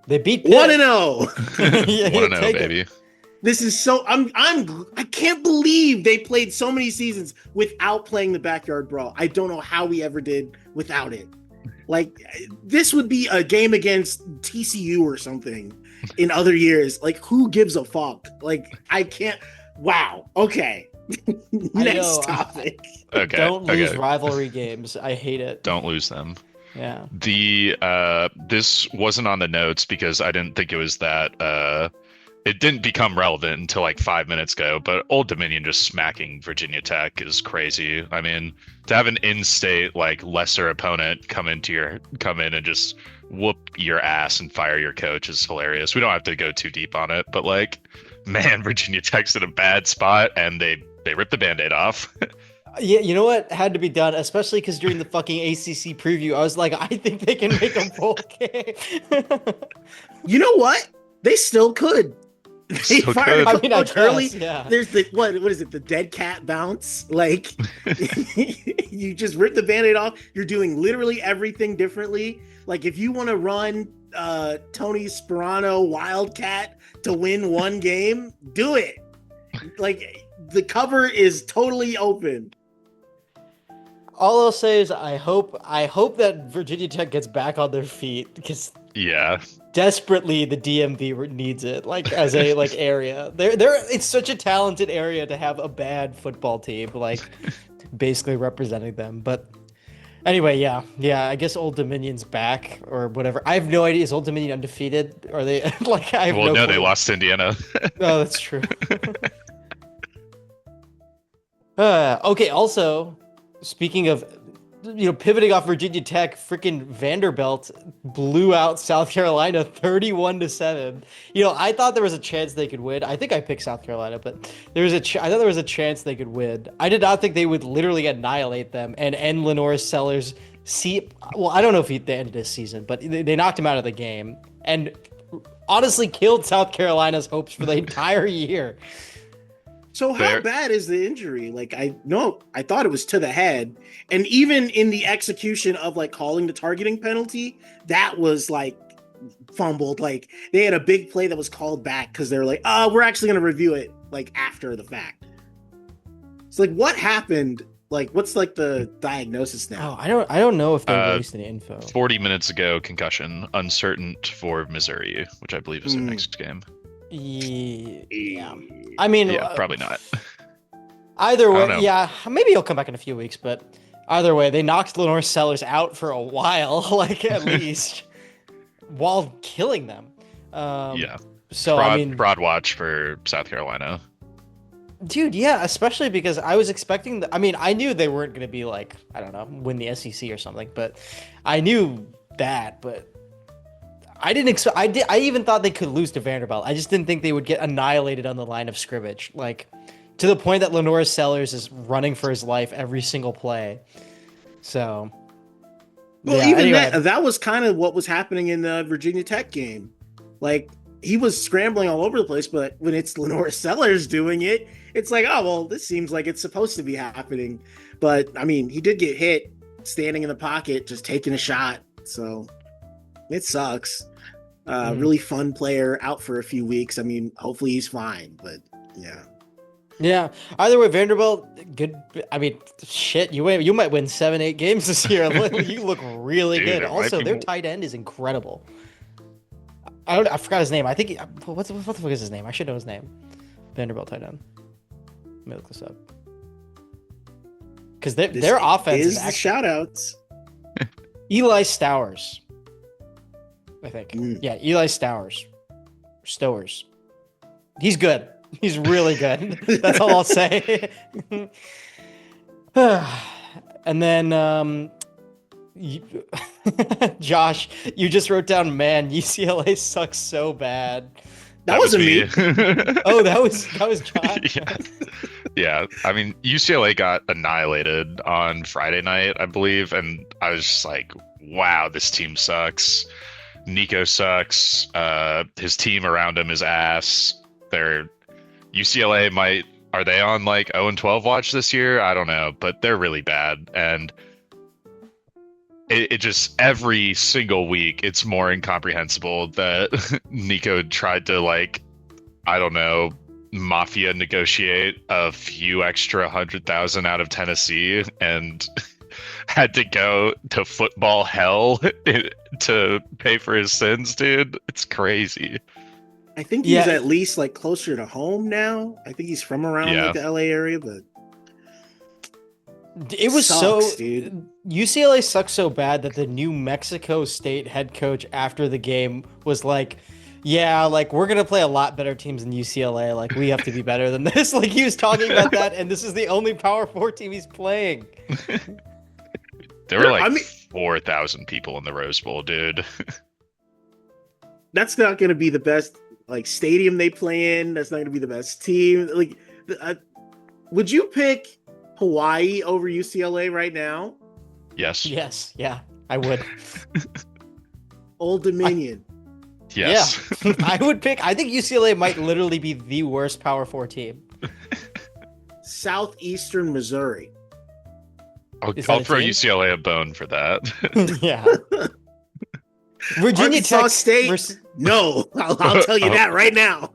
they beat 1-0. 1-0, baby. This is so I can't believe they played so many seasons without playing the backyard brawl. I don't know how we ever did without it. Like, this would be a game against TCU or something in other years. Like, who gives a fuck? Like, I can't. Wow. Okay. Next topic. Okay. Don't lose rivalry games. I hate it. Don't lose them. Yeah. This wasn't on the notes because I didn't think it was that it didn't become relevant until like 5 minutes ago, but Old Dominion just smacking Virginia Tech is crazy. I mean, to have an in-state like lesser opponent come in and just whoop your ass and fire your coach is hilarious. We don't have to go too deep on it, but like, man, Virginia Tech's in a bad spot and they ripped the Band-Aid off. Yeah, you know what had to be done, especially because during the fucking ACC preview, I was like, I think they can make a bowl game. You know what? They still could. They fired a coach early. Yeah. There's the what is it? The dead cat bounce. Like, you just rip the Band-Aid off. You're doing literally everything differently. Like, if you want to run Tony Sperano Wildcat to win one game, do it. Like, the cover is totally open. All I'll say is I hope that Virginia Tech gets back on their feet because desperately the DMV needs it, like, as a like area. It's such a talented area to have a bad football team like basically representing them. But anyway, yeah, I guess Old Dominion's back or whatever. I have no idea. Is Old Dominion undefeated? Are they like? I have no clue. They lost to Indiana. Oh, that's true. Okay. Also, speaking of, pivoting off Virginia Tech, freaking Vanderbilt blew out South Carolina 31-7. I thought there was a chance they could win. I think I picked South Carolina, but I thought there was a chance they could win. I did not think they would literally annihilate them and end Lenore Sellers' I don't know if they ended his season, but they knocked him out of the game and honestly killed South Carolina's hopes for the entire year. So how bad is the injury? Like, I thought it was to the head. And even in the execution of like calling the targeting penalty, that was like fumbled. Like they had a big play that was called back because they're like, "Oh, we're actually going to review it like after the fact." It's like, what happened? Like, what's like the diagnosis now? Oh, I don't know if they released any info. 40 minutes ago, concussion, uncertain for Missouri, which I believe is their next game. Yeah. I mean, Yeah, probably not. Either way, yeah, maybe he'll come back in a few weeks, but either way, they knocked Lenore Sellers out for a while, like at least, while killing them. Yeah. So broad, I mean, broad watch for South Carolina. Dude, yeah, especially because I was expecting I mean, I knew they weren't going to be like, I don't know, win the SEC or something, but I knew that, but I didn't expect, I even thought they could lose to Vanderbilt. I just didn't think they would get annihilated on the line of scrimmage. Like, to the point that Lenore Sellers is running for his life every single play. So, well, yeah, even anyway. that was kind of what was happening in the Virginia Tech game. Like, he was scrambling all over the place, but when it's Lenore Sellers doing it, it's like, oh, well, this seems like it's supposed to be happening. But, I mean, he did get hit standing in the pocket, just taking a shot. So, it sucks. Really fun player, out for a few weeks. I mean, hopefully he's fine, but yeah. Yeah. Either way, Vanderbilt, good. I mean, shit, you might win 7-8 games this year. You look really Dude, good. it might Also, be their more. tight end is incredible. I forgot his name. I think what the fuck is his name? I should know his name. Vanderbilt tight end. Let me look this up. Because their offense is the actually shout outs. Eli Stowers. I think. Yeah, Eli Stowers. Stowers. He's good. He's really good. That's all I'll say. And then Josh, you just wrote down, man, UCLA sucks so bad. That wasn't me. Oh, that was Josh. Yeah. I mean, UCLA got annihilated on Friday night, I believe, and I was just like, wow, this team sucks. Nico sucks. His team around him is ass. UCLA are they on like 0-12 watch this year? I don't know, but they're really bad. And it just every single week, it's more incomprehensible that Nico tried to, like, I don't know, mafia negotiate a few extra 100,000 out of Tennessee and had to go to football hell to pay for his sins, dude. It's crazy. I think he's at least like closer to home now. I think he's from around like the LA area, but it was sucks, dude. UCLA sucks so bad that the New Mexico State head coach after the game was like, yeah, like, we're gonna play a lot better teams than UCLA. Like, we have to be better than this. Like, he was talking about that, and this is the only Power 4 team he's playing. There were like 4,000 people in the Rose Bowl, dude. That's not gonna be the best like stadium they play in. That's not gonna be the best team. Like, would you pick Hawaii over UCLA right now? Yes. Yes. Yeah, I would. Old Dominion. Yes. Yeah, I would pick. I think UCLA might literally be the worst Power 4 team. Southeastern Missouri. I'll throw UCLA a bone for that. Yeah. Virginia Arkansas Tech State. No, I'll tell you that right now.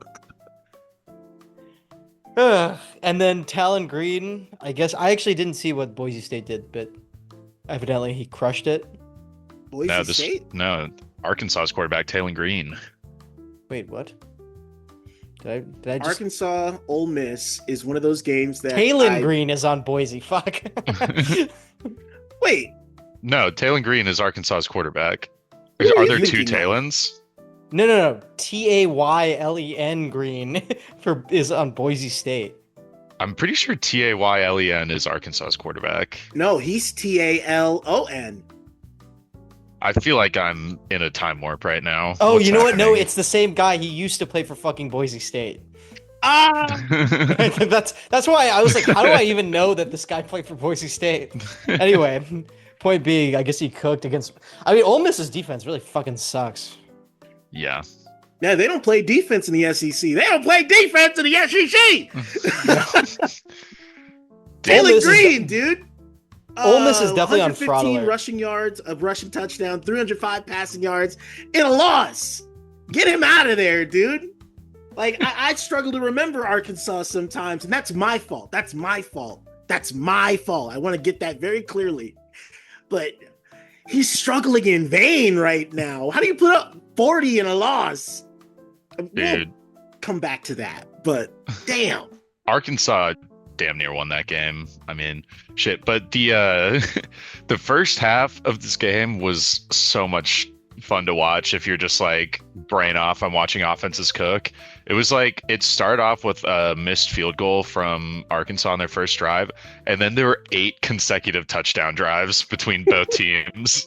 And then Talon Green. I guess I actually didn't see what Boise State did, but evidently he crushed it. Boise State? No, Arkansas's quarterback, Talon Green. Wait, what? Did I just... Arkansas Ole Miss is one of those games that Talon Green is on Boise. Fuck. Wait. No, Talon Green is Arkansas's quarterback. What Are you there two thinking of? Talons? No. Taylen Green is on Boise State. I'm pretty sure Taylen is Arkansas's quarterback. No, he's Talon. I feel like I'm in a time warp right now. Oh, What's you know what? No, happening? it's the same guy. He used to play for fucking Boise State. Ah! That's why I was like, how do I even know that this guy played for Boise State? Anyway, point being, I guess he cooked against. I mean, Ole Miss's defense really fucking sucks. Yeah. Yeah, they don't play defense in the SEC. They don't play defense in the SEC. Talon Green, dude. Ole Miss is definitely on fraud 115 alert. rushing yards, a rushing touchdown, 305 passing yards in a loss. Get him out of there, dude. Like, I struggle to remember Arkansas sometimes, and that's my fault. That's my fault. That's my fault. I want to get that very clearly. But he's struggling in vain right now. How do you put up 40 in a loss? Dude. We'll come back to that, but damn. Arkansas damn near won that game. I mean, shit. But the the first half of this game was so much fun to watch if you're just like brain off. I'm watching offenses cook. It was like it started off with a missed field goal from Arkansas on their first drive, and then there were 8 consecutive touchdown drives between both teams.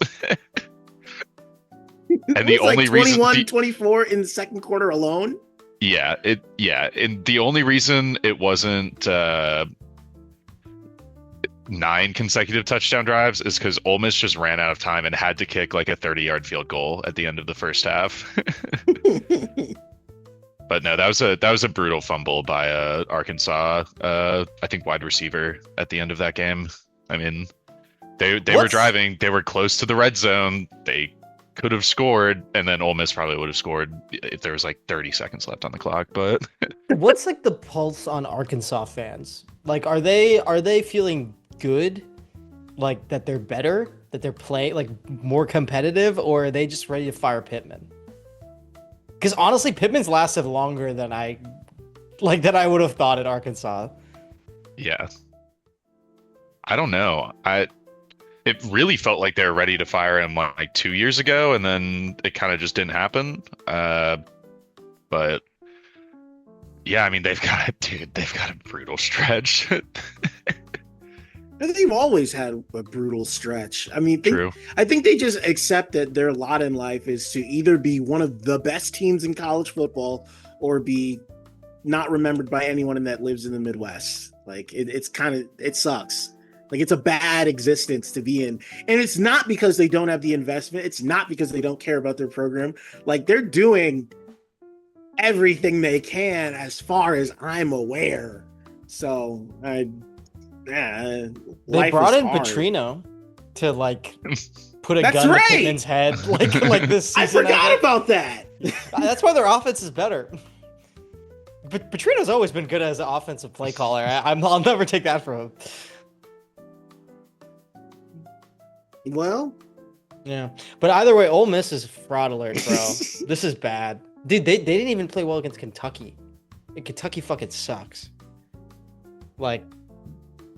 And the only like 21, reason 24 in the second quarter alone. And the only reason it wasn't 9 consecutive touchdown drives is because Ole Miss just ran out of time and had to kick like a 30-yard field goal at the end of the first half. But no, that was a brutal fumble by Arkansas. I think wide receiver at the end of that game. I mean, they were driving, they were close to the red zone. They could have scored, and then Ole Miss probably would have scored if there was like 30 seconds left on the clock. But what's like the pulse on Arkansas fans? Like, are they feeling good? Like that they're better, that they're playing like more competitive, or are they just ready to fire Pittman? Because honestly, Pittman's lasted longer than I would have thought at Arkansas. Yeah, I don't know. It really felt like they were ready to fire him like 2 years ago, and then it kind of just didn't happen. But yeah, I mean, they've got a brutal stretch. They've always had a brutal stretch. I mean, True. I think they just accept that their lot in life is to either be one of the best teams in college football or be not remembered by anyone that lives in the Midwest. Like it sucks. Like it's a bad existence to be in. And it's not because they don't have the investment. It's not because they don't care about their program. Like they're doing everything they can as far as I'm aware. So they brought in Petrino to like put a gun to Pittman's head like this season. I forgot about that. That's why their offense is better. But Petrino's always been good as an offensive play caller. I'll never take that from him. Well, yeah, but either way, Ole Miss is fraud alert, bro. This is bad, dude. They didn't even play well against Kentucky. And Kentucky fucking sucks. Like,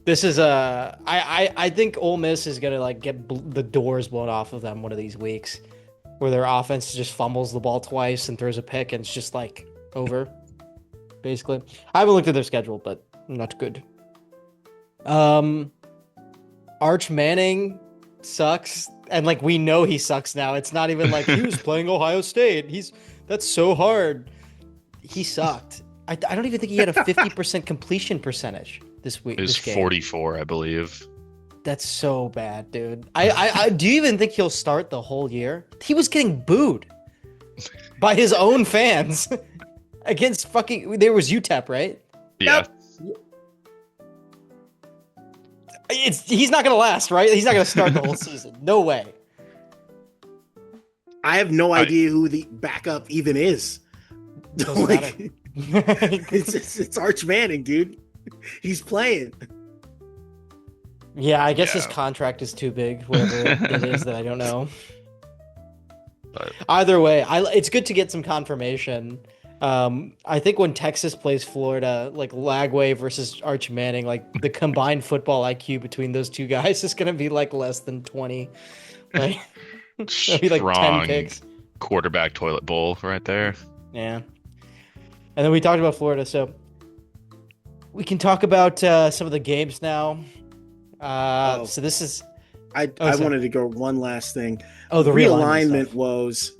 this is I think Ole Miss is gonna like get the doors blown off of them one of these weeks, where their offense just fumbles the ball twice and throws a pick, and it's just like over. Basically, I haven't looked at their schedule, but not good. Arch Manning sucks, and like we know he sucks now. It's not even like he was playing Ohio State. That's so hard. He sucked. I don't even think he had a 50% completion percentage this week. It was 44, I believe. That's so bad, dude. I do you even think he'll start the whole year? He was getting booed by his own fans against fucking. There was UTEP, right? Yeah. Yep. He's not gonna last, right? He's not gonna start the whole season. No way. I have no idea who the backup even is. Like, it's Arch Manning, dude. He's playing. Yeah, I guess his contract is too big, whatever it is that I don't know. But either way, it's good to get some confirmation. I think when Texas plays Florida, like Lagway versus Arch Manning, like the combined football IQ between those two guys is gonna be like less than 20. Like, it'll be like 10 picks. Quarterback toilet bowl right there. Yeah. And then we talked about Florida, so we can talk about some of the games now. So this is. I wanted to go one last thing. Oh, the realignment woes.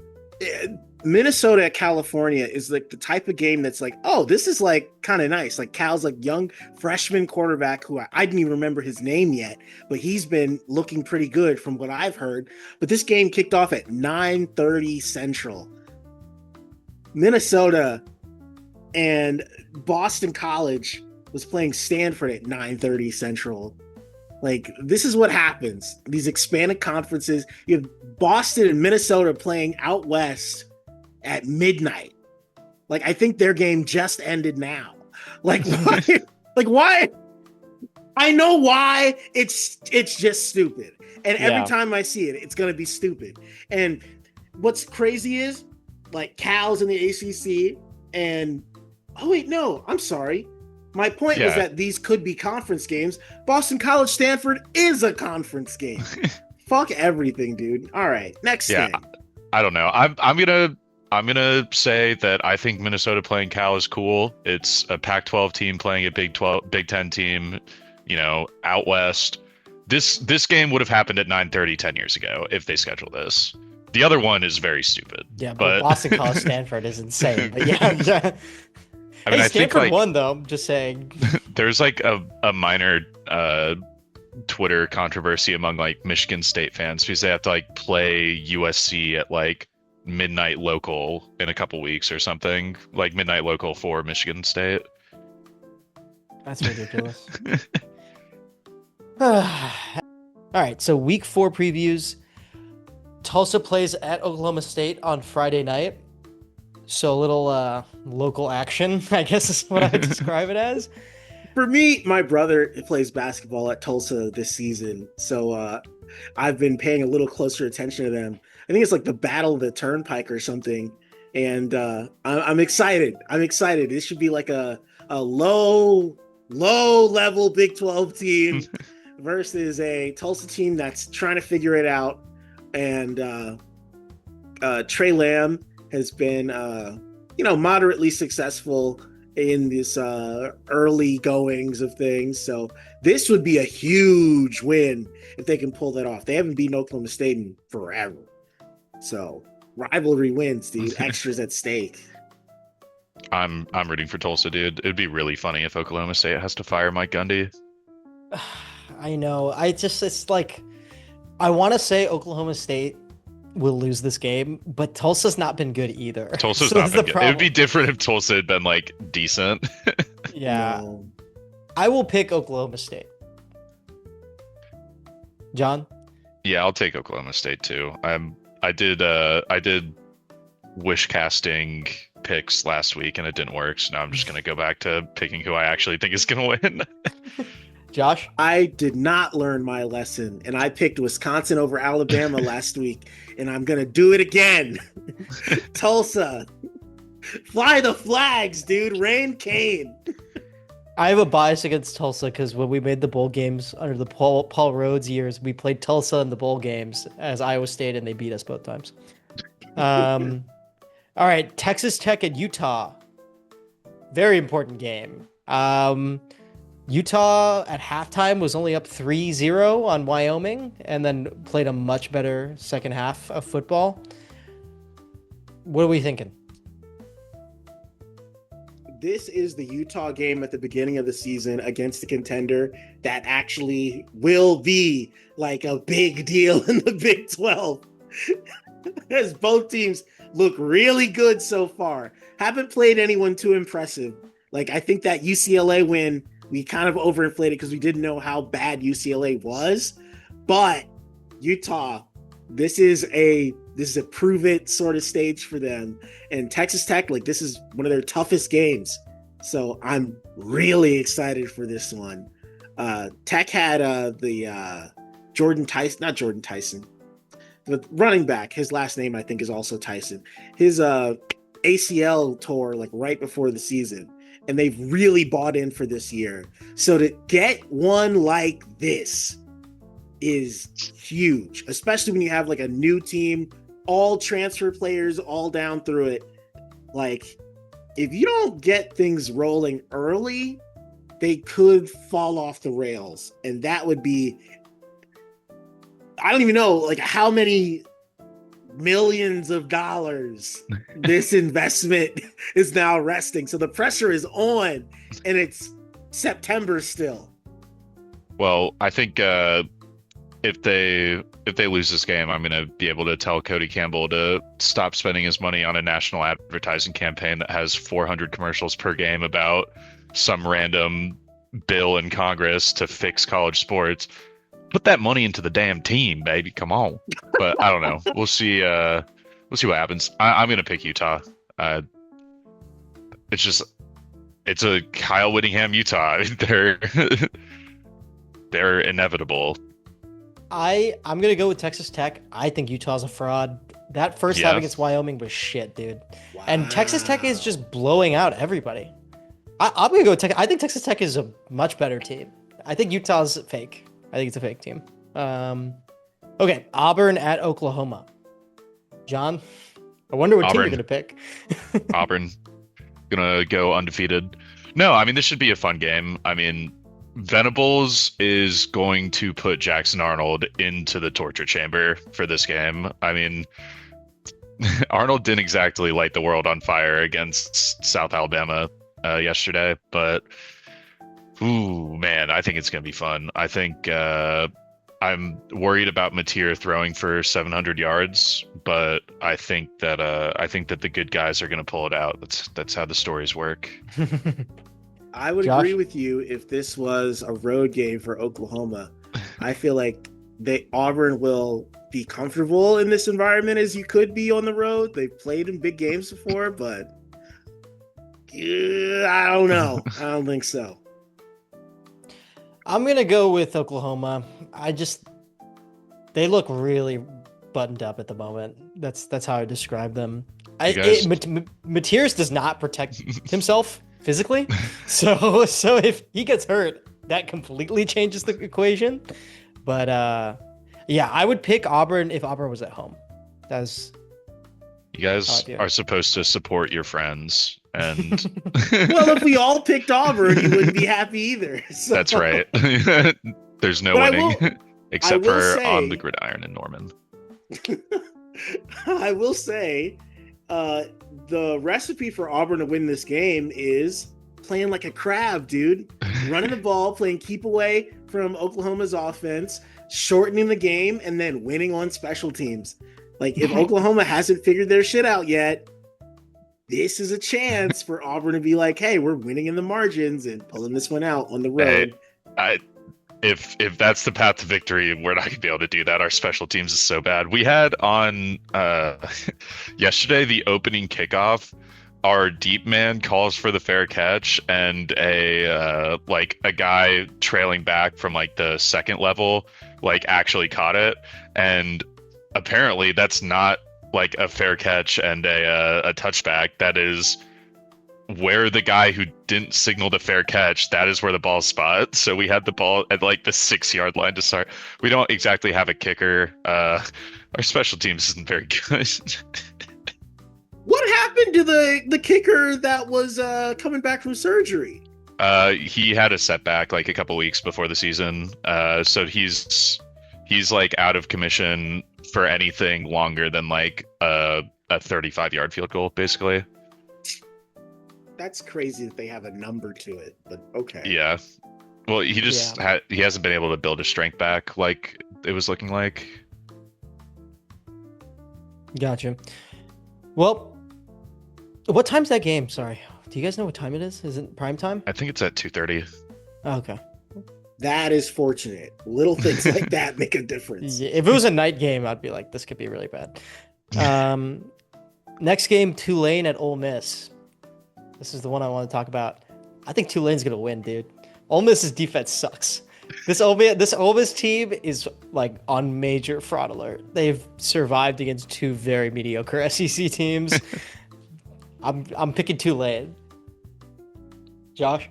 Minnesota at California is like the type of game that's like, oh, this is like kind of nice. Like Cal's like young freshman quarterback who I didn't even remember his name yet, but he's been looking pretty good from what I've heard. But this game kicked off at 9:30 Central. Minnesota and Boston College was playing Stanford at 9:30 Central. Like, this is what happens. These expanded conferences, you have Boston and Minnesota playing out west at midnight. Like, I think their game just ended now. Like, why? Like, why? I know why. It's just stupid. And every time I see it, it's going to be stupid. And what's crazy is, like, Cal's in the ACC and, oh, wait, no, I'm sorry. My point was that these could be conference games. Boston College Stanford is a conference game. Fuck everything, dude. All right, next thing. I don't know. I'm gonna say that I think Minnesota playing Cal is cool. It's a Pac-12 team playing a Big 10 team, you know, out west. This game would have happened at 9:30 10 years ago if they scheduled this. The other one is very stupid. Yeah, but Boston College Stanford is insane. But yeah. I mean, hey, I Stanford think, like, won, though. I'm just saying. There's like a minor Twitter controversy among like Michigan State fans because they have to like play USC at like midnight local in a couple weeks or something. Like midnight local for Michigan State. That's ridiculous. All right, so week 4 previews. Tulsa plays at Oklahoma State on Friday night. So a little local action, I guess is what I would describe it as. For me, my brother plays basketball at Tulsa this season. So I've been paying a little closer attention to them. I think it's like the Battle of the Turnpike or something. And I'm excited. I'm excited. This should be like a low level Big 12 team versus a Tulsa team that's trying to figure it out. And Trey Lamb has been, moderately successful in this early goings of things. So this would be a huge win if they can pull that off. They haven't beaten Oklahoma State in forever. So rivalry wins, dude. Extras at stake. I'm rooting for Tulsa, dude. It'd be really funny if Oklahoma State has to fire Mike Gundy. I know. It's like, I want to say Oklahoma State will lose this game, but Tulsa's not been good either. Tulsa's not been good. It would be different if Tulsa had been like decent. Yeah. No. I will pick Oklahoma State. John? Yeah, I'll take Oklahoma State too. I did wish casting picks last week and it didn't work, so now I'm just gonna go back to picking who I actually think is gonna win. Josh? I did not learn my lesson, and I picked Wisconsin over Alabama last week, and I'm going to do it again. Tulsa. Fly the flags, dude. Rain Kane. I have a bias against Tulsa because when we made the bowl games under the Paul Rhodes years, we played Tulsa in the bowl games as Iowa State, and they beat us both times. All right, Texas Tech at Utah. Very important game. Utah at halftime was only up 3-0 on Wyoming and then played a much better second half of football. What are we thinking? This is the Utah game at the beginning of the season against the contender that actually will be like a big deal in the Big 12. As both teams look really good so far. Haven't played anyone too impressive. Like, I think that UCLA win, we kind of overinflated because we didn't know how bad UCLA was. But Utah, this is a prove it sort of stage for them. And Texas Tech, like, this is one of their toughest games. So I'm really excited for this one. Tech had the running back. His last name, I think, is also Tyson. His ACL tore like right before the season. And they've really bought in for this year. So to get one like this is huge, especially when you have like a new team, all transfer players, all down through it. Like, if you don't get things rolling early, they could fall off the rails. And that would be, I don't even know, like, how many millions of dollars this investment is now resting. So the pressure is on, and it's September still. Well, I think if they lose this game, I'm going to be able to tell Cody Campbell to stop spending his money on a national advertising campaign that has 400 commercials per game about some random bill in Congress to fix college sports, put that money into the damn team, baby. Come on. But I don't know. We'll see. We'll see what happens. I'm gonna pick Utah. It's a Kyle Whittingham Utah. They're inevitable. I'm gonna go with Texas Tech. I think Utah's a fraud. That first half against Wyoming was shit, dude. Wow. And Texas Tech is just blowing out everybody. I'm gonna go with Tech. I think Texas Tech is a much better team. I think Utah's fake. I think it's a fake team. Okay, Auburn at Oklahoma. John, I wonder what team you're gonna pick. Auburn, gonna go undefeated. No, I mean this should be a fun game. I mean, Venables is going to put Jackson Arnold into the torture chamber for this game. I mean, Arnold didn't exactly light the world on fire against South Alabama yesterday, but ooh, man, I think it's gonna be fun. I think I'm worried about Mateer throwing for 700 yards, but I think that the good guys are gonna pull it out. That's how the stories work. I would agree with you if this was a road game for Oklahoma. I feel like Auburn will be comfortable in this environment as you could be on the road. They've played in big games before, but I don't know. I don't think so. I'm gonna go with Oklahoma. They look really buttoned up at the moment. That's how I describe them. Mateers does not protect himself physically, so if he gets hurt, that completely changes the equation. But yeah, I would pick Auburn if Auburn was at home. You guys are supposed to support your friends, and well, if we all picked Auburn, you wouldn't be happy either. So. That's right. There's no winning except for on the gridiron in Norman. I will say, the recipe for Auburn to win this game is playing like a crab, dude. Running the ball, playing keep away from Oklahoma's offense, shortening the game, and then winning on special teams. Like, if Oklahoma hasn't figured their shit out yet, this is a chance for Auburn to be like, hey, we're winning in the margins and pulling this one out on the road. If that's the path to victory, we're not going to be able to do that. Our special teams is so bad. We had on yesterday, the opening kickoff, our deep man calls for the fair catch, and a guy trailing back from like the second level actually caught it, and apparently that's not like a fair catch and a touchback. That is where the guy who didn't signal the fair catch, that is where the ball's spot. So we had the ball at like the 6-yard line to start. We don't exactly have a kicker. Our special teams isn't very good. What happened to the kicker that was coming back from surgery? He had a setback like a couple weeks before the season. So he's like out of commission for anything longer than like a 35-yard field goal, basically. That's crazy that they have a number to it, but okay. Yeah. Well, he hasn't been able to build his strength back like it was looking like. Gotcha. Well, what time's that game? Sorry. Do you guys know what time it is? Is it prime time? I think it's at 2:30. Okay. That is fortunate. Little things like that make a difference. Yeah, if it was a night game, I'd be like, this could be really bad. Next game, Tulane at Ole Miss. This is the one I want to talk about. I think Tulane's going to win, dude. Ole Miss's defense sucks. This Ole Miss team is like on major fraud alert. They've survived against two very mediocre SEC teams. I'm picking Tulane. Josh?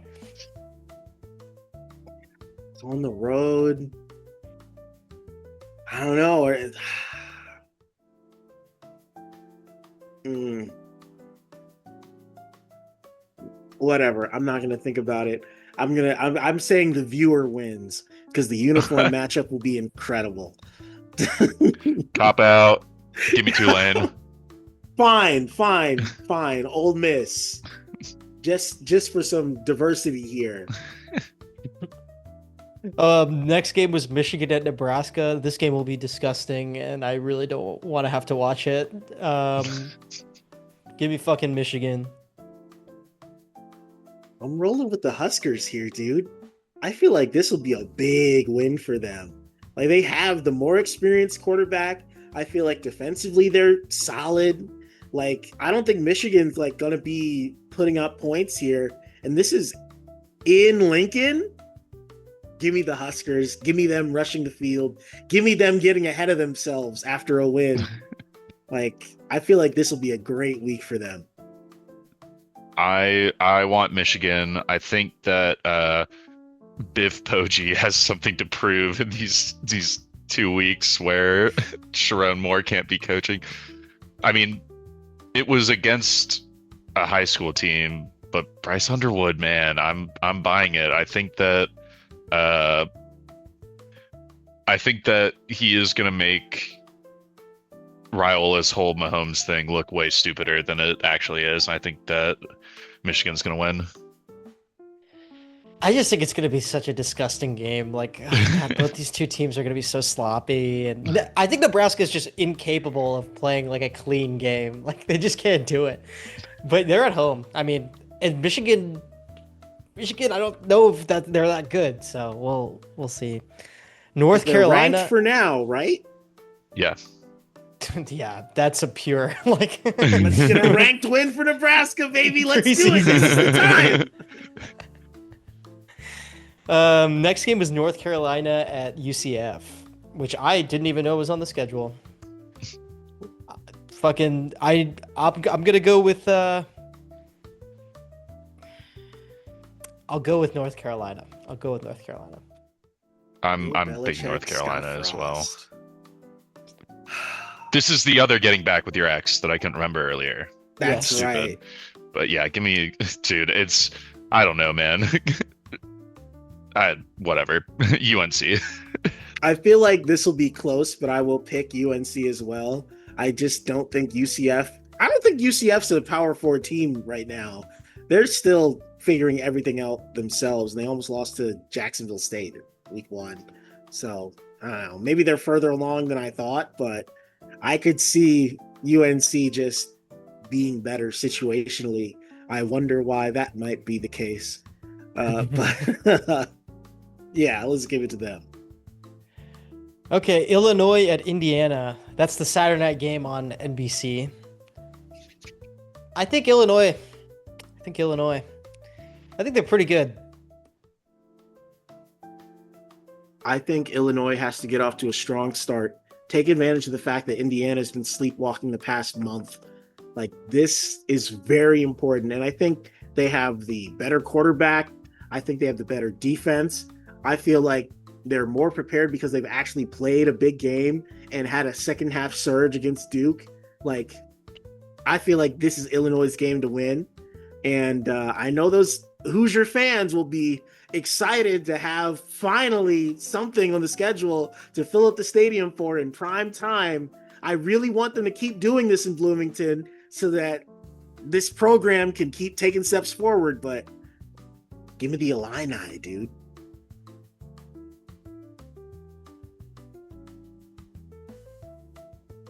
It's on the road. I don't know. Whatever. I'm not gonna think about it. I'm saying the viewer wins because the uniform matchup will be incredible. Cop out. Give me Tulane. Fine. Ole Miss. Just for some diversity here. Next game was Michigan at Nebraska. This game will be disgusting, and I really don't want to have to watch it. Give me fucking Michigan. I'm rolling with the Huskers here, dude. I feel like this will be a big win for them. Like they have the more experienced quarterback. I feel like defensively they're solid. Like I don't think Michigan's like gonna be putting up points here. And this is in Lincoln. Give me the Huskers. Give me them rushing the field. Give me them getting ahead of themselves after a win. Like I feel like this will be a great week for them. I want Michigan. I think that Biff Poggi has something to prove in these 2 weeks where Sharon Moore can't be coaching. I mean, it was against a high school team, but Bryce Underwood, man, I'm buying it. I think that he is gonna make Raiola's whole Mahomes thing look way stupider than it actually is. I think that Michigan's gonna win. I just think it's going to be such a disgusting game. Like, oh God, both these two teams are going to be so sloppy, and I think Nebraska is just incapable of playing like a clean game. Like, they just can't do it. But they're at home. I mean, and Michigan, I don't know if they're that good. So we'll see. North They're Carolina ranked for now, right? Yeah. Yeah, that's a pure like. Let's get a ranked win for Nebraska, baby. Let's do it. This is the time. Next game is North Carolina at UCF, which I didn't even know was on the schedule. I'm gonna go with I'll go with North Carolina. I'm thinking North Carolina as well. Frost. This is the other getting back with your ex that I couldn't remember earlier. That's Stupid. right. But yeah, give me, dude. It's I don't know, man. Whatever. UNC. I feel like this will be close, but I will pick UNC as well. I just don't think UCF. I don't think UCF's a Power 4 team right now. They're still figuring everything out themselves. And they almost lost to Jacksonville State week 1. So I don't know. Maybe they're further along than I thought, but I could see UNC just being better situationally. I wonder why that might be the case. But yeah, let's give it to them. Okay, Illinois at Indiana. That's the Saturday night game on NBC. I think Illinois. I think they're pretty good. I think Illinois has to get off to a strong start. Take advantage of the fact that Indiana's been sleepwalking the past month. Like, this is very important. And I think they have the better quarterback. I think they have the better defense. I feel like they're more prepared because they've actually played a big game and had a second half surge against Duke. Like, I feel like this is Illinois' game to win. And I know those Hoosier fans will be excited to have finally something on the schedule to fill up the stadium for in prime time. I really want them to keep doing this in Bloomington so that this program can keep taking steps forward. But give me the Illini, dude.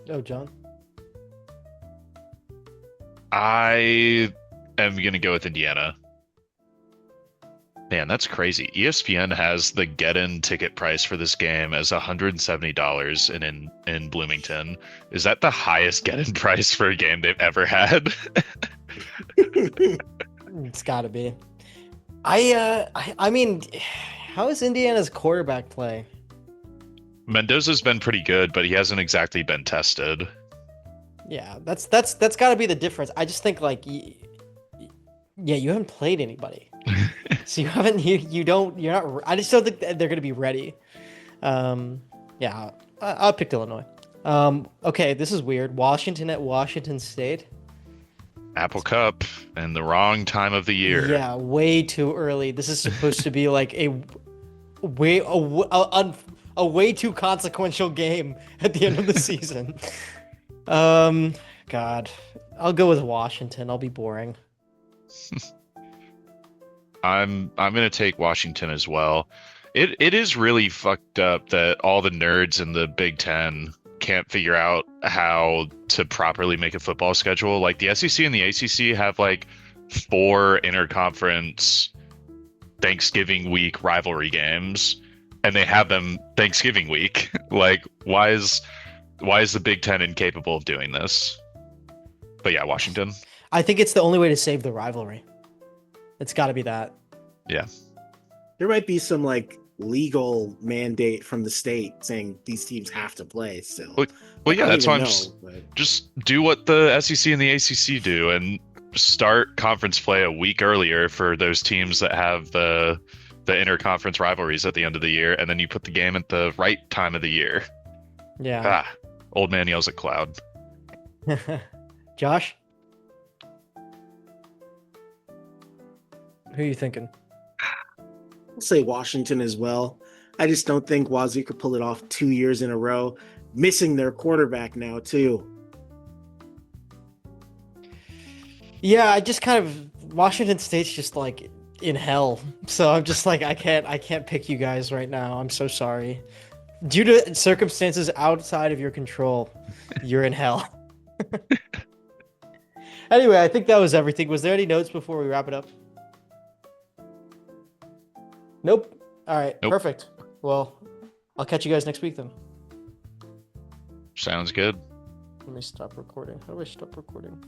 Oh, John. I am going to go with Indiana. Man, that's crazy. ESPN has the get-in ticket price for this game as $170 in Bloomington. Is that the highest get-in price for a game they've ever had? It's got to be. I mean, how is Indiana's quarterback play? Mendoza's been pretty good, but he hasn't exactly been tested. Yeah, that's got to be the difference. I just think like, yeah, you haven't played anybody, so you're not. I just don't think they're going to be ready. Yeah, I'll pick Illinois. Okay, this is weird. Washington at Washington State. Apple Cup and the wrong time of the year. Yeah, way too early. This is supposed to be like a way too consequential game at the end of the season. God, I'll go with Washington. I'll be boring. I'm gonna take Washington as well. It is really fucked up that all the nerds in the Big Ten can't figure out how to properly make a football schedule. Like the SEC and the ACC have like 4 interconference Thanksgiving week rivalry games, and they have them Thanksgiving week. Like, why is the Big Ten incapable of doing this? But yeah, Washington. I think it's the only way to save the rivalry. It's got to be that. Yeah. There might be some like legal mandate from the state saying these teams have to play still. Well, yeah, that's why I'm but... just do what the SEC and the ACC do and start conference play a week earlier for those teams that have the interconference rivalries at the end of the year, and then you put the game at the right time of the year. Yeah. Old man yells at cloud. Josh? Who are you thinking? I'll say Washington as well. I just don't think Wazoo could pull it off 2 years in a row, missing their quarterback now too. Yeah, I just kind of Washington State's just like in hell. So I'm just like I can't pick you guys right now. I'm so sorry. Due to circumstances outside of your control, you're in hell. Anyway, I think that was everything. Was there any notes before we wrap it up? Nope. All right. Nope. Perfect. Well, I'll catch you guys next week then. Sounds good. Let me stop recording. How do I stop recording?